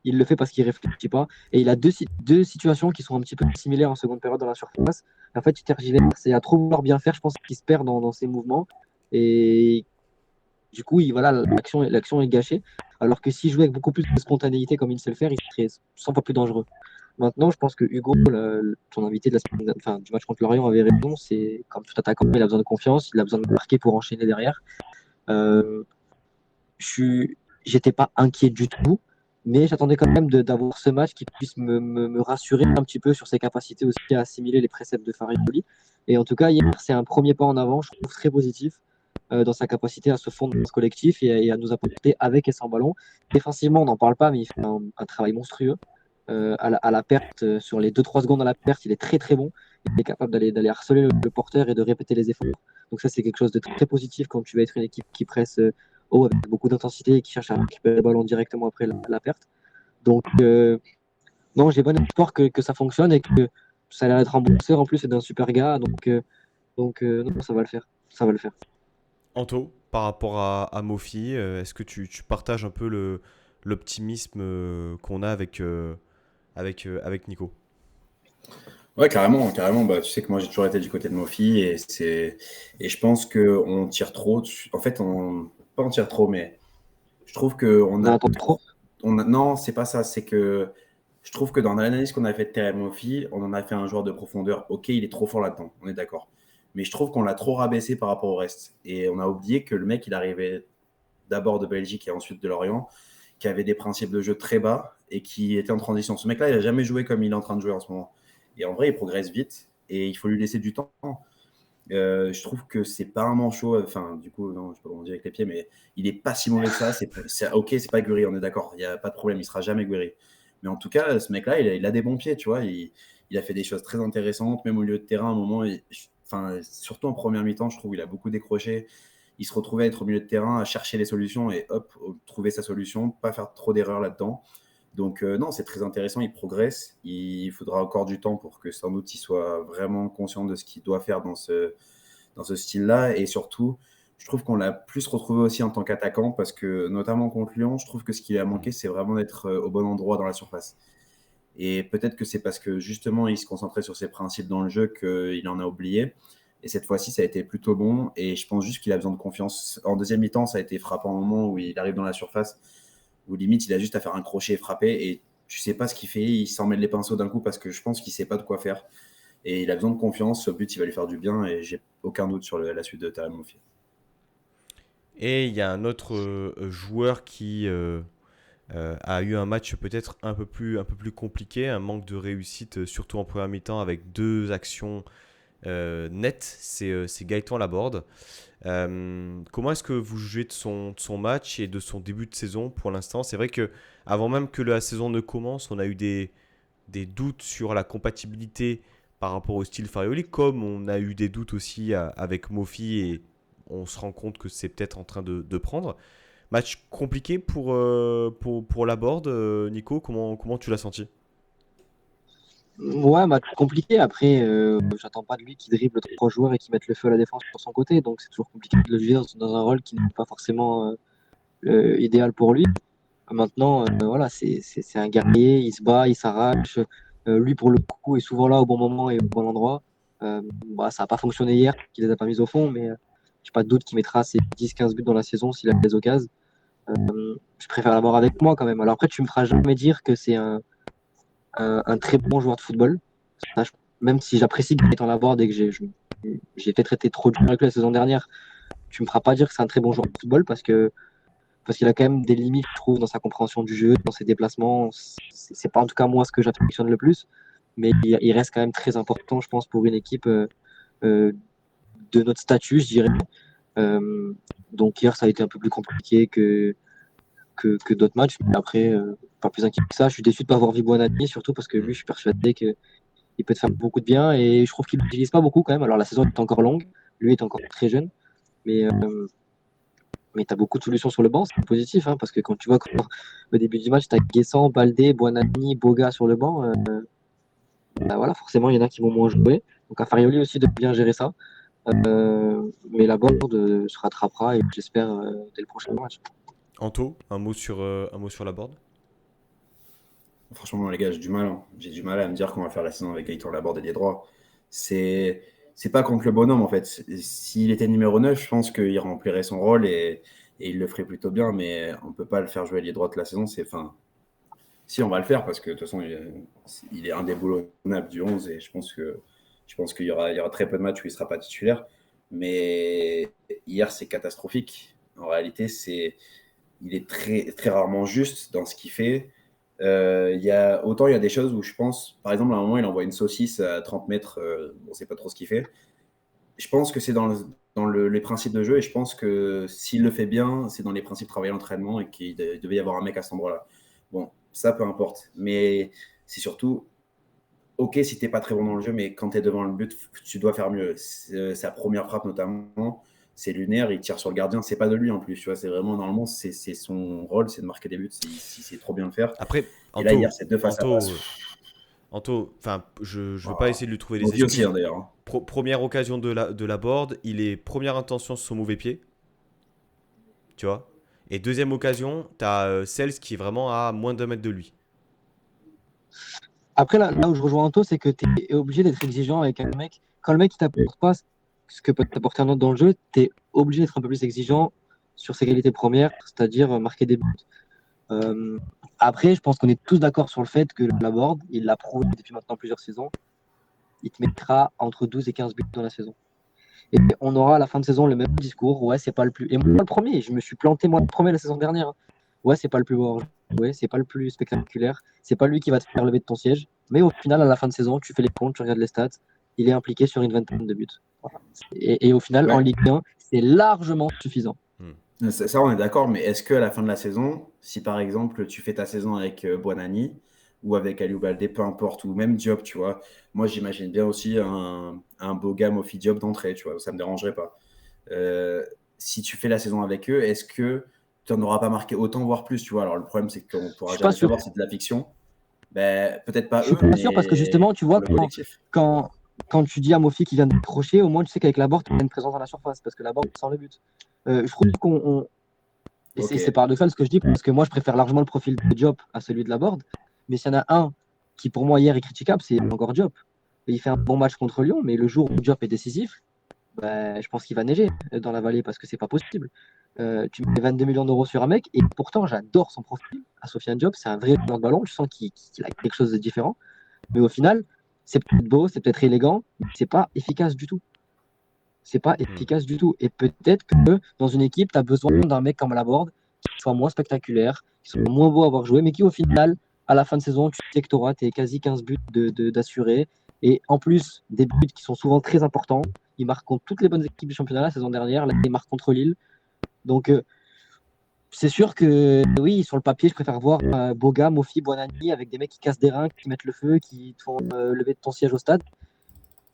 il le fait parce qu'il réfléchit pas. Et il a deux situations qui sont un petit peu similaires en seconde période dans la surface. En fait, il tergiverse et à trop vouloir bien faire, je pense qu'il se perd dans ses mouvements. Et du coup, voilà, l'action est gâchée. Alors que s'il jouait avec beaucoup plus de spontanéité comme il sait le faire, il serait 100 fois plus dangereux. Maintenant, je pense que Hugo, ton invité du match contre Lorient, avait raison. C'est comme tout attaquant, il a besoin de confiance, il a besoin de marquer pour enchaîner derrière. J'étais pas inquiet du tout, mais j'attendais quand même d'avoir ce match qui puisse me rassurer un petit peu sur ses capacités aussi à assimiler les préceptes de Farioli. Et en tout cas, hier, c'est un premier pas en avant, je trouve très positif dans sa capacité à se fondre dans ce collectif et à nous apporter avec et sans ballon. Défensivement, on n'en parle pas, mais il fait un travail monstrueux. À la perte, sur les 2-3 secondes à la perte, il est très très bon. Il est capable d'aller harceler le porteur et de répéter les efforts. Donc ça, c'est quelque chose de très positif quand tu vas être une équipe qui presse haut avec beaucoup d'intensité et qui cherche à récupérer le ballon directement après la perte. Donc non, j'ai bon espoir que ça fonctionne et que ça a l'air d'être un bon boxeur en plus, c'est d'un super gars. Donc non, ça va le faire. Ça va le faire. Anto, par rapport à Moffi, est-ce que tu partages un peu l'optimisme qu'on a avec Nico ? Ouais, carrément, carrément. Bah, tu sais que moi, j'ai toujours été du côté de Mofi et je pense qu'on tire trop. En fait, pas on tire trop, mais je trouve qu'on On a entend trop. non, c'est pas ça. C'est que je trouve que dans l'analyse qu'on a faite de Terem Moffi, on en a fait un joueur de profondeur. Ok, il est trop fort là-dedans, on est d'accord. Mais je trouve qu'on l'a trop rabaissé par rapport au reste. Et on a oublié que le mec, il arrivait d'abord de Belgique et ensuite de Lorient, qui avait des principes de jeu très bas et qui était en transition. Ce mec-là, il n'a jamais joué comme il est en train de jouer en ce moment. Et en vrai, il progresse vite et il faut lui laisser du temps. Je trouve que c'est pas un manchot, enfin, du coup, non, je sais pas comment dire avec les pieds, mais il est pas si mauvais que ça. Ok, c'est pas Guiri, on est d'accord, il n'y a pas de problème, il sera jamais Guiri. Mais en tout cas, ce mec-là, il a des bons pieds, tu vois. Il a fait des choses très intéressantes, même au milieu de terrain, à un moment, enfin, surtout en première mi-temps, je trouve qu'il a beaucoup décroché. Il se retrouvait à être au milieu de terrain, à chercher les solutions et hop, trouver sa solution, pas faire trop d'erreurs là-dedans. Donc non, c'est très intéressant, il progresse. Il faudra encore du temps pour que sans doute il soit vraiment conscient de ce qu'il doit faire dans ce style-là. Et surtout, je trouve qu'on l'a plus retrouvé aussi en tant qu'attaquant parce que notamment contre Lyon, je trouve que ce qui a manqué, c'est vraiment d'être au bon endroit dans la surface. Et peut-être que c'est parce que justement, il se concentrait sur ses principes dans le jeu qu'il en a oublié. Et cette fois-ci, ça a été plutôt bon. Et je pense juste qu'il a besoin de confiance. En deuxième mi-temps, ça a été frappant au moment où il arrive dans la surface, où limite, il a juste à faire un crochet et frapper. Et tu sais pas ce qu'il fait. Il s'en mêle les pinceaux d'un coup parce que je pense qu'il sait pas de quoi faire. Et il a besoin de confiance. Ce but, il va lui faire du bien. Et j'ai aucun doute sur la suite de Tarek Moffi. Et il y a un autre joueur qui a eu un match peut-être un peu plus compliqué, un manque de réussite, surtout en première mi-temps, avec deux actions nettes. C'est Gaëtan Laborde. Comment est-ce que vous jugez de son match et de son début de saison pour l'instant? C'est vrai que avant même que la saison ne commence, on a eu des doutes sur la compatibilité par rapport au style Farioli, comme on a eu des doutes aussi avec Mofi et on se rend compte que c'est peut-être en train de prendre. Match compliqué pour Laborde, Nico, comment tu l'as senti? Ouais, bah, compliqué. Après, j'attends pas de lui qui dribble trois joueurs et qui mette le feu à la défense sur son côté. Donc, c'est toujours compliqué de le juger dans un rôle qui n'est pas forcément idéal pour lui. Maintenant, voilà, c'est un guerrier. Il se bat, il s'arrache. Lui, pour le coup, est souvent là au bon moment et au bon endroit. Bah, ça n'a pas fonctionné hier, qu'il les a pas mis au fond, mais j'ai pas de doute qu'il mettra ses 10-15 buts dans la saison s'il a des occasions. Je préfère l'avoir avec moi quand même. Alors après, tu me feras jamais dire que c'est un très bon joueur de football. Ça, même si j'apprécie Gaëtan Laborde et que j'ai peut-être été trop dur avec lui la saison dernière, tu me feras pas dire que c'est un très bon joueur de football parce qu'il a quand même des limites, je trouve, dans sa compréhension du jeu, dans ses déplacements. C'est pas en tout cas moi ce que j'affectionne le plus, mais il reste quand même très important, je pense, pour une équipe euh, de notre statut, je dirais. Euh, donc hier, ça a été un peu plus compliqué que d'autres matchs, mais après, pas plus inquiet que ça. Je suis déçu de ne pas avoir vu Buonanni, surtout parce que lui, je suis persuadé qu'il peut te faire beaucoup de bien et je trouve qu'il l'utilise pas beaucoup quand même. Alors la saison est encore longue, lui est encore très jeune, mais tu as beaucoup de solutions sur le banc, c'est positif, hein, parce que quand tu vois au début du match, tu as Guessant, Baldé, Buonanni, Boga sur le banc, bah voilà, forcément, il y en a qui vont moins jouer. Donc à Farioli aussi de bien gérer ça. Mais la Borde se rattrapera et j'espère dès le prochain match. Anto, un mot sur Laborde? Franchement, les gars, j'ai du mal. Hein. J'ai du mal à me dire qu'on va faire la saison avec Gaëtan Laborde et des droits. C'est pas contre le bonhomme, en fait. S'il était numéro 9, je pense qu'il remplirait son rôle et il le ferait plutôt bien, mais on ne peut pas le faire jouer les droits de la saison. Si, on va le faire parce que de toute façon, il est indéboulonnable du 11 et je pense qu'il y aura très peu de matchs où il ne sera pas titulaire. Mais hier, c'est catastrophique. En réalité, il est très, très rarement juste dans ce qu'il fait. Autant il y a des choses où je pense, par exemple, à un moment, il envoie une saucisse à 30 mètres, on ne sait pas trop ce qu'il fait. Je pense que c'est dans les principes de jeu et je pense que s'il le fait bien, c'est dans les principes de travail à l'entraînement et qu'il devait y avoir un mec à cet endroit-là. Bon, ça peu importe, mais c'est surtout, ok si tu n'es pas très bon dans le jeu, mais quand tu es devant le but, tu dois faire mieux. Sa première frappe notamment, c'est lunaire, il tire sur le gardien, c'est pas de lui en plus, tu vois, c'est vraiment normalement c'est son rôle, c'est de marquer des buts, si c'est trop bien le faire. Après, Et là hier c'est deux face à face. Enfin, je ne veux pas Voilà. essayer de lui trouver des Mofi aussi excuses. hein, d'ailleurs. Hein. Première occasion de la board, il est première intention sur son mauvais pied, tu vois. Et deuxième occasion, tu as Cels qui est vraiment à moins d'un mètre de lui. Après, là où je rejoins Anto, c'est que tu es obligé d'être exigeant avec un mec. Quand le mec ne t'apporte pas ce que peut t'apporter un autre dans le jeu, tu es obligé d'être un peu plus exigeant sur ses qualités premières, c'est-à-dire marquer des buts. Euh, Après, je pense qu'on est tous d'accord sur le fait que Laborde, il l'a prouvé depuis maintenant plusieurs saisons, il te mettra entre 12 et 15 buts dans la saison. Et on aura à la fin de saison le même discours. Ouais, c'est pas le plus. Et moi, le premier, je me suis planté, moi, le premier la saison dernière. Hein. Ouais, c'est pas le plus beau. Ouais, c'est pas le plus spectaculaire. C'est pas lui qui va te faire lever de ton siège. Mais au final, à la fin de saison, tu fais les comptes, tu regardes les stats. Il est impliqué sur une vingtaine de buts. Voilà. Et au final, en Ouais. Ligue 1, c'est largement suffisant. Ça, on est d'accord, mais est-ce qu'à la fin de la saison, si par exemple tu fais ta saison avec Buonanni ou avec Aliou Baldé, peu importe, ou même Diop, tu vois, moi j'imagine bien aussi un Boga, Mofi Diop d'entrée, tu vois, ça me dérangerait pas. Si tu fais la saison avec eux, est-ce que tu n'en auras pas marqué autant, voire plus, tu vois? Alors le problème, c'est qu'on ne Je pourra suis pas jamais sûr. savoir, c'est de la fiction. Ben, peut-être pas Je suis eux, pas sûr parce que mais justement, tu vois, pour le collectif. quand tu dis à Mofi qu'il vient de décrocher, au moins tu sais qu'avec la Laborde, tu as une présence à la surface parce que la Laborde sent le but. Je trouve qu'on. Et Ok. c'est paradoxal ce que je dis, parce que moi, je préfère largement le profil de Diop à celui de Laborde. Mais s'il y en a un qui, pour moi, hier est critiquable, c'est encore Diop. Il fait un bon match contre Lyon, mais le jour où Diop est décisif, je pense qu'il va neiger dans la vallée parce que c'est pas possible. Tu mets 22 millions d'euros sur un mec, et pourtant, j'adore son profil. À Sofiane Diop, c'est un vrai joueur de ballon. Je sens qu'il a quelque chose de différent. Mais au final, c'est peut-être beau, c'est peut-être élégant, mais c'est pas efficace du tout. C'est pas efficace du tout. Et peut-être que dans une équipe, tu as besoin d'un mec comme Laborde qui soit moins spectaculaire, qui soit moins beau à avoir joué, mais qui au final, à la fin de saison, tu sais que tu auras tes quasi 15 buts d'assurés. Et en plus, des buts qui sont souvent très importants. Il marque contre toutes les bonnes équipes du championnat la saison dernière. Là, il marque contre Lille. Donc, c'est sûr que oui, sur le papier, je préfère voir Boga, Mofi, Buonanni avec des mecs qui cassent des reins, qui mettent le feu, qui te font lever de ton siège au stade.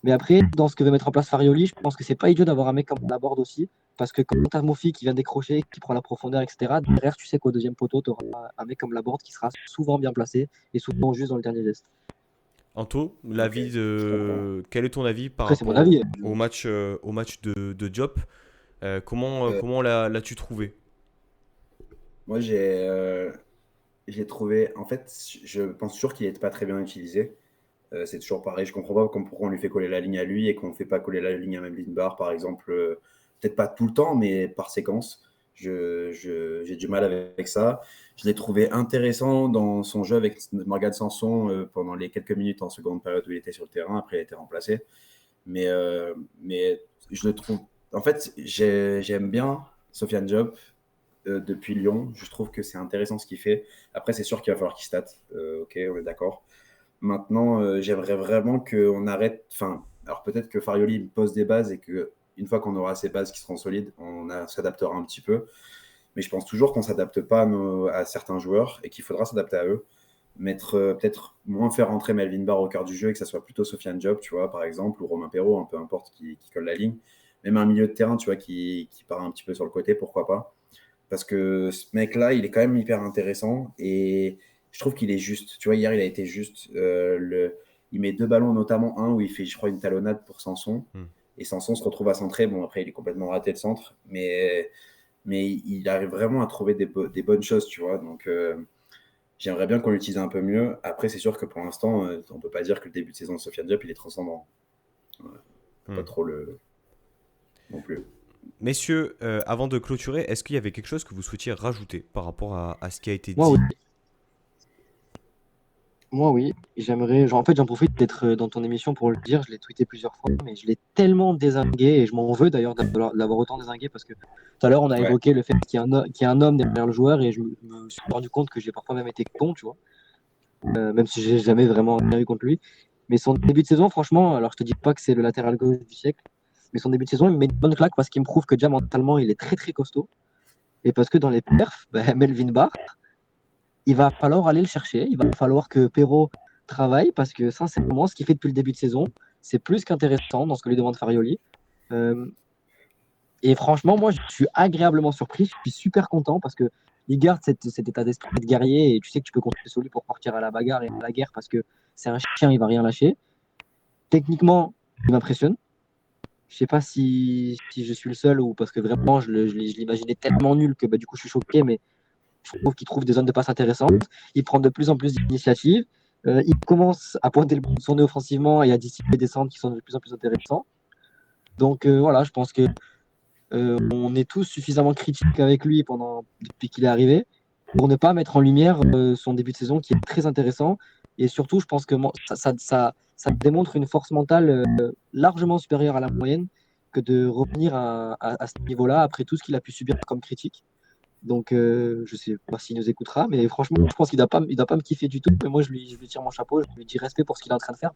Mais après, dans ce que veut mettre en place Farioli, je pense que c'est pas idiot d'avoir un mec comme Laborde aussi. Parce que quand tu as Mofi qui vient décrocher, qui prend la profondeur, etc., derrière, tu sais qu'au deuxième poteau, tu auras un mec comme Laborde qui sera souvent bien placé et souvent juste dans le dernier geste. Anto, Ok, je quel est ton avis par Après, c'est mon rapport avis. au match de Diop? Euh, Comment l'as-tu trouvé? Moi, j'ai trouvé. En fait, je pense toujours qu'il n'était pas très bien utilisé. C'est toujours pareil. Je comprends pas pourquoi on lui fait coller la ligne à lui et qu'on ne fait pas coller la ligne à Melvin Barr, par exemple. Peut-être pas tout le temps, mais par séquence. J'ai du mal avec ça. Je l'ai trouvé intéressant dans son jeu avec Morgan Sanson pendant les quelques minutes en seconde période où il était sur le terrain. Après, il a été remplacé. Mais je le trouve. En fait, j'aime bien Sofiane Diop depuis Lyon. Je trouve que c'est intéressant ce qu'il fait. Après, c'est sûr qu'il va falloir qu'il state. Ok, on est d'accord. Maintenant, j'aimerais vraiment qu'on arrête. Enfin, alors peut-être que Farioli pose des bases et que une fois qu'on aura ces bases qui seront solides, s'adaptera un petit peu. Mais je pense toujours qu'on ne s'adapte pas à certains joueurs et qu'il faudra s'adapter à eux. Peut-être moins faire rentrer Melvin Barr au cœur du jeu et que ça soit plutôt Sofiane Diop, tu vois, par exemple, ou Romain Perrault, peu importe, qui colle la ligne. Même un milieu de terrain, tu vois, qui part un petit peu sur le côté, pourquoi pas. Parce que ce mec-là, il est quand même hyper intéressant et je trouve qu'il est juste. Tu vois, hier, il a été juste. Il met 2 ballons, notamment un où il fait, je crois, une talonnade pour Sanson. Et Sanson se retrouve à centrer. Bon, après, il est complètement raté le centre. Mais il arrive vraiment à trouver des bonnes choses, tu vois. Donc, j'aimerais bien qu'on l'utilise un peu mieux. Après, c'est sûr que pour l'instant, on ne peut pas dire que le début de saison de Sofiane Diop, il est transcendant. On peut pas trop le. Non plus. Messieurs, avant de clôturer, est-ce qu'il y avait quelque chose que vous souhaitiez rajouter par rapport à ce qui a été dit? Moi, oui. Moi, oui. En fait, j'en profite d'être dans ton émission pour le dire. Je l'ai tweeté plusieurs fois, mais je l'ai tellement dézingué et je m'en veux d'ailleurs de l'avoir autant dézingué parce que tout à l'heure, on a évoqué le fait qu'il y a un homme derrière le joueur et je me suis rendu compte que j'ai parfois même été con, tu vois. Même si j'ai jamais vraiment rien eu contre lui. Mais son début de saison, franchement, alors je te dis pas que c'est le latéral gauche du siècle, mais son début de saison, il me met une bonne claque parce qu'il me prouve que déjà mentalement, il est très très costaud. Et parce que dans les perfs, Melvin Barr, il va falloir aller le chercher. Il va falloir que Perrault travaille parce que sincèrement, ce qu'il fait depuis le début de saison, c'est plus qu'intéressant dans ce que lui demande Farioli. Euh, et franchement, moi, je suis agréablement surpris. Je suis super content parce que il garde cet état d'esprit de guerrier et tu sais que tu peux compter sur lui pour partir à la bagarre et à la guerre parce que c'est un chien, il va rien lâcher. Techniquement, il m'impressionne. Je sais pas si je suis le seul ou parce que vraiment, je l'imaginais tellement nul que du coup, je suis choqué, mais je trouve qu'il trouve des zones de passe intéressantes. Il prend de plus en plus d'initiatives. Il commence à pointer le bout de son nez offensivement et à dissiper des centres qui sont de plus en plus intéressants. Donc voilà, je pense que on est tous suffisamment critiques avec lui depuis qu'il est arrivé pour ne pas mettre en lumière son début de saison qui est très intéressant. Et surtout, je pense que ça démontre une force mentale largement supérieure à la moyenne que de revenir à ce niveau-là après tout ce qu'il a pu subir comme critique. Donc, je sais pas s'il nous écoutera, mais franchement, je pense qu'il ne doit pas me kiffer du tout. Mais moi, je lui tire mon chapeau, je lui dis respect pour ce qu'il est en train de faire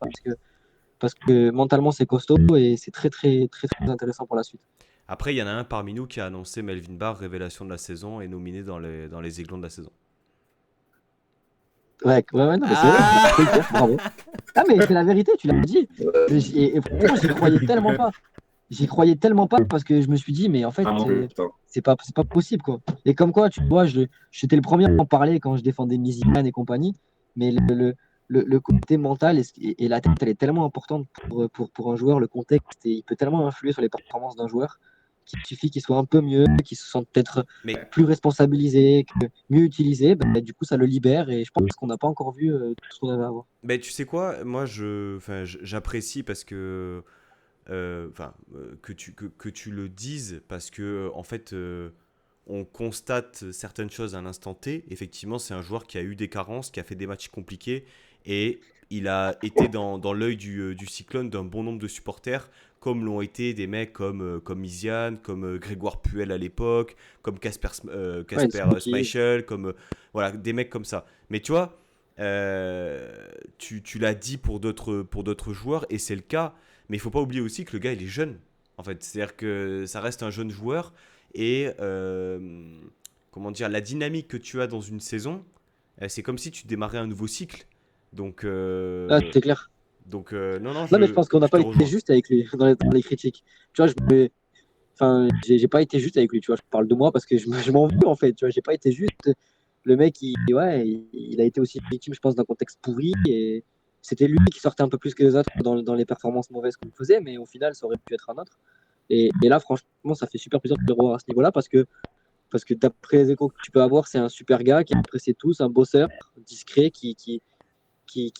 parce que mentalement, c'est costaud et c'est très, très, très, très intéressant pour la suite. Après, il y en a un parmi nous qui a annoncé Melvin Barr, révélation de la saison, et nominé dans les aiglons de la saison. Ouais, non, mais c'est vrai, faut le dire, bravo. Ah, mais c'est la vérité, tu l'as dit. Et franchement, j'y croyais tellement pas. J'y croyais tellement pas parce que je me suis dit, mais en fait, Ah non plus, putain. c'est pas possible, quoi. Et comme quoi, tu vois, j'étais le premier à en parler quand je défendais Mizigan et compagnie, mais le côté mental et la tête, elle est tellement importante pour un joueur, le contexte, et il peut tellement influer sur les performances d'un joueur qu'il suffit qu'il soit un peu mieux, qu'il se sente peut-être Mais plus responsabilisé, mieux utilisé, du coup, ça le libère et je pense qu'on n'a pas encore vu tout ce qu'on avait à voir. mais tu sais quoi, moi j'apprécie parce que que tu le dises parce que en fait on constate certaines choses à l'instant T. Effectivement, c'est un joueur qui a eu des carences, qui a fait des matchs compliqués et il a été dans l'œil du cyclone d'un bon nombre de supporters, comme l'ont été des mecs comme Isiane, comme Grégoire Puel à l'époque, comme Ouais, Casper Schmeichel, comme voilà, des mecs comme ça. Mais tu vois, tu l'as dit pour d'autres joueurs et c'est le cas. Mais il faut pas oublier aussi que le gars, il est jeune. En fait, c'est-à-dire que ça reste un jeune joueur et comment dire, la dynamique que tu as dans une saison, c'est comme si tu démarrais un nouveau cycle. Donc, là, c'est clair. non, non, Non, mais je pense qu'on n'a je te pas été rejoins. juste avec lui dans les critiques. Tu vois, enfin, j'ai pas été juste avec lui. Tu vois, je parle de moi parce que je m'en veux en fait. Tu vois, j'ai pas été juste. Le mec, il a été aussi victime, je pense, d'un contexte pourri et c'était lui qui sortait un peu plus que les autres dans les performances mauvaises qu'on faisait, mais au final, ça aurait pu être un autre. Et là, franchement, ça fait super plaisir de le revoir à ce niveau-là parce que d'après les échos que tu peux avoir, c'est un super gars qui apprécie tous, un bosseur, discret, qui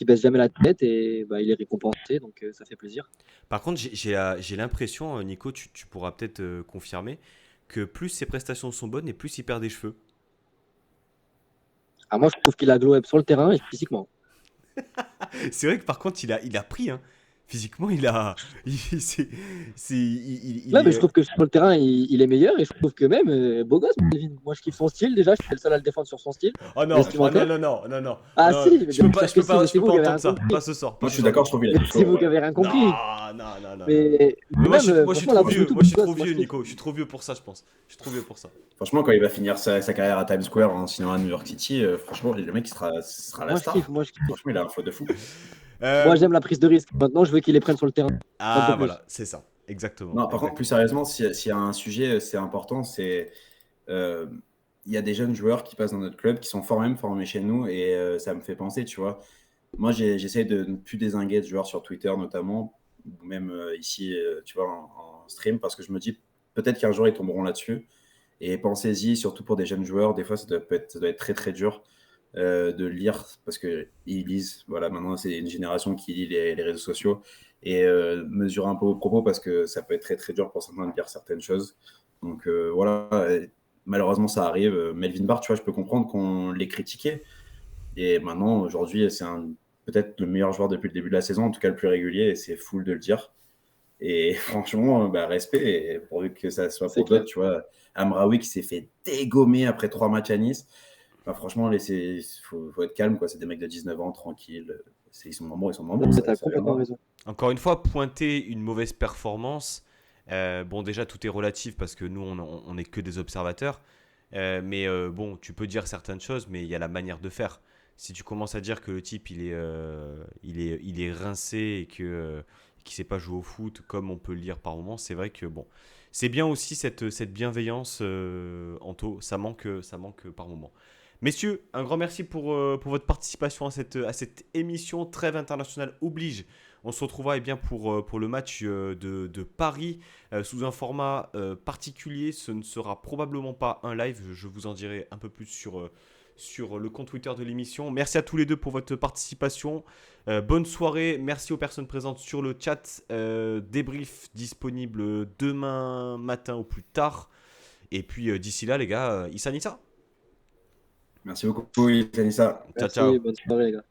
baisse jamais la tête et il est récompensé, donc ça fait plaisir. Par contre, j'ai l'impression, Nico, tu pourras peut-être confirmer, que plus ses prestations sont bonnes et plus il perd des cheveux. Ah, moi, je trouve qu'il a glow up sur le terrain et physiquement. C'est vrai que par contre, il a pris. Hein. Physiquement, il a. Il Là, mais je est. trouve que sur le terrain, il est meilleur et je trouve que même, beau gosse, Melvin. Moi, je kiffe son style déjà, je suis le seul à le défendre sur son style Oh non, oh non, vestimentaire. non, non, non, non. Ah, Non, si, mais bien sûr que si, mais je c'est peux vous pas qui avez entendre rien ça. compris. Pas ce soir. Pas Moi, je ce suis soir. d'accord, je trouve qu'il a du C'est flow. vous qui avez rien compris. Non, non, non, non. Mais Moi, même, moi, je suis franchement, trop la vieux. photo, Moi, je suis beau trop gosse, moi, vieux, je kiffe. Nico. Je suis trop vieux pour ça, je pense. Je suis trop vieux pour ça. Franchement, quand il va finir sa carrière à Times Square en signant à New York City, franchement, le mec, sera la Moi, je kiffe, star. moi, je kiffe. Franchement, il a un flow de fou. Moi, Euh, j'aime la prise de risque. Maintenant, je veux qu'il les prenne sur le terrain. Un peu plus. voilà, c'est ça. Exactement. Non, par contre, plus sérieusement, s'il y a un sujet, c'est important, c'est euh, il y a des jeunes joueurs qui passent dans notre club qui sont formés chez nous et ça me fait penser, tu vois. Moi, j'essaie de ne plus dézinguer de joueurs sur Twitter notamment, ou même ici, tu vois, en stream, parce que je me dis peut-être qu'un jour ils tomberont là-dessus. Et pensez-y, surtout pour des jeunes joueurs, des fois ça doit être très très dur de lire parce qu'ils lisent. Voilà, maintenant c'est une génération qui lit les réseaux sociaux et mesurer un peu vos propos parce que ça peut être très très dur pour certains de lire certaines choses. Donc voilà, malheureusement ça arrive. Melvin Barr, tu vois, je peux comprendre qu'on l'ait critiqué. Et maintenant, aujourd'hui, c'est peut-être le meilleur joueur depuis le début de la saison, en tout cas le plus régulier, et c'est fou de le dire. Et franchement, respect, et pourvu que ça soit C'est pour clair. d'autres, tu vois. Amraoui qui s'est fait dégommer après 3 matchs à Nice. Franchement, faut être calme, quoi. C'est des mecs de 19 ans, tranquilles. Ils sont membres, Non, mais ça t'as complètement viendra. raison. Encore une fois, pointer une mauvaise performance, bon, déjà, tout est relatif parce que nous, on n'est que des observateurs. Mais bon, tu peux dire certaines choses, mais il y a la manière de faire. Si tu commences à dire que le type, il est rincé et qu'il ne sait pas jouer au foot comme on peut le lire par moments, c'est vrai que bon, c'est bien aussi cette bienveillance, Anto, ça manque par moments. Messieurs, un grand merci pour votre participation à cette émission. Trêve internationale oblige. On se retrouvera bien pour le match de Paris sous un format particulier. Ce ne sera probablement pas un live. Je vous en dirai un peu plus sur le compte Twitter de l'émission. Merci à tous les deux pour votre participation. Bonne soirée. Merci aux personnes présentes sur le chat. Débrief disponible demain matin ou plus tard. Et puis d'ici là, les gars, Issa Nissa. Merci beaucoup, Yanissa. Ciao, Merci, ciao. bonne soirée, les gars.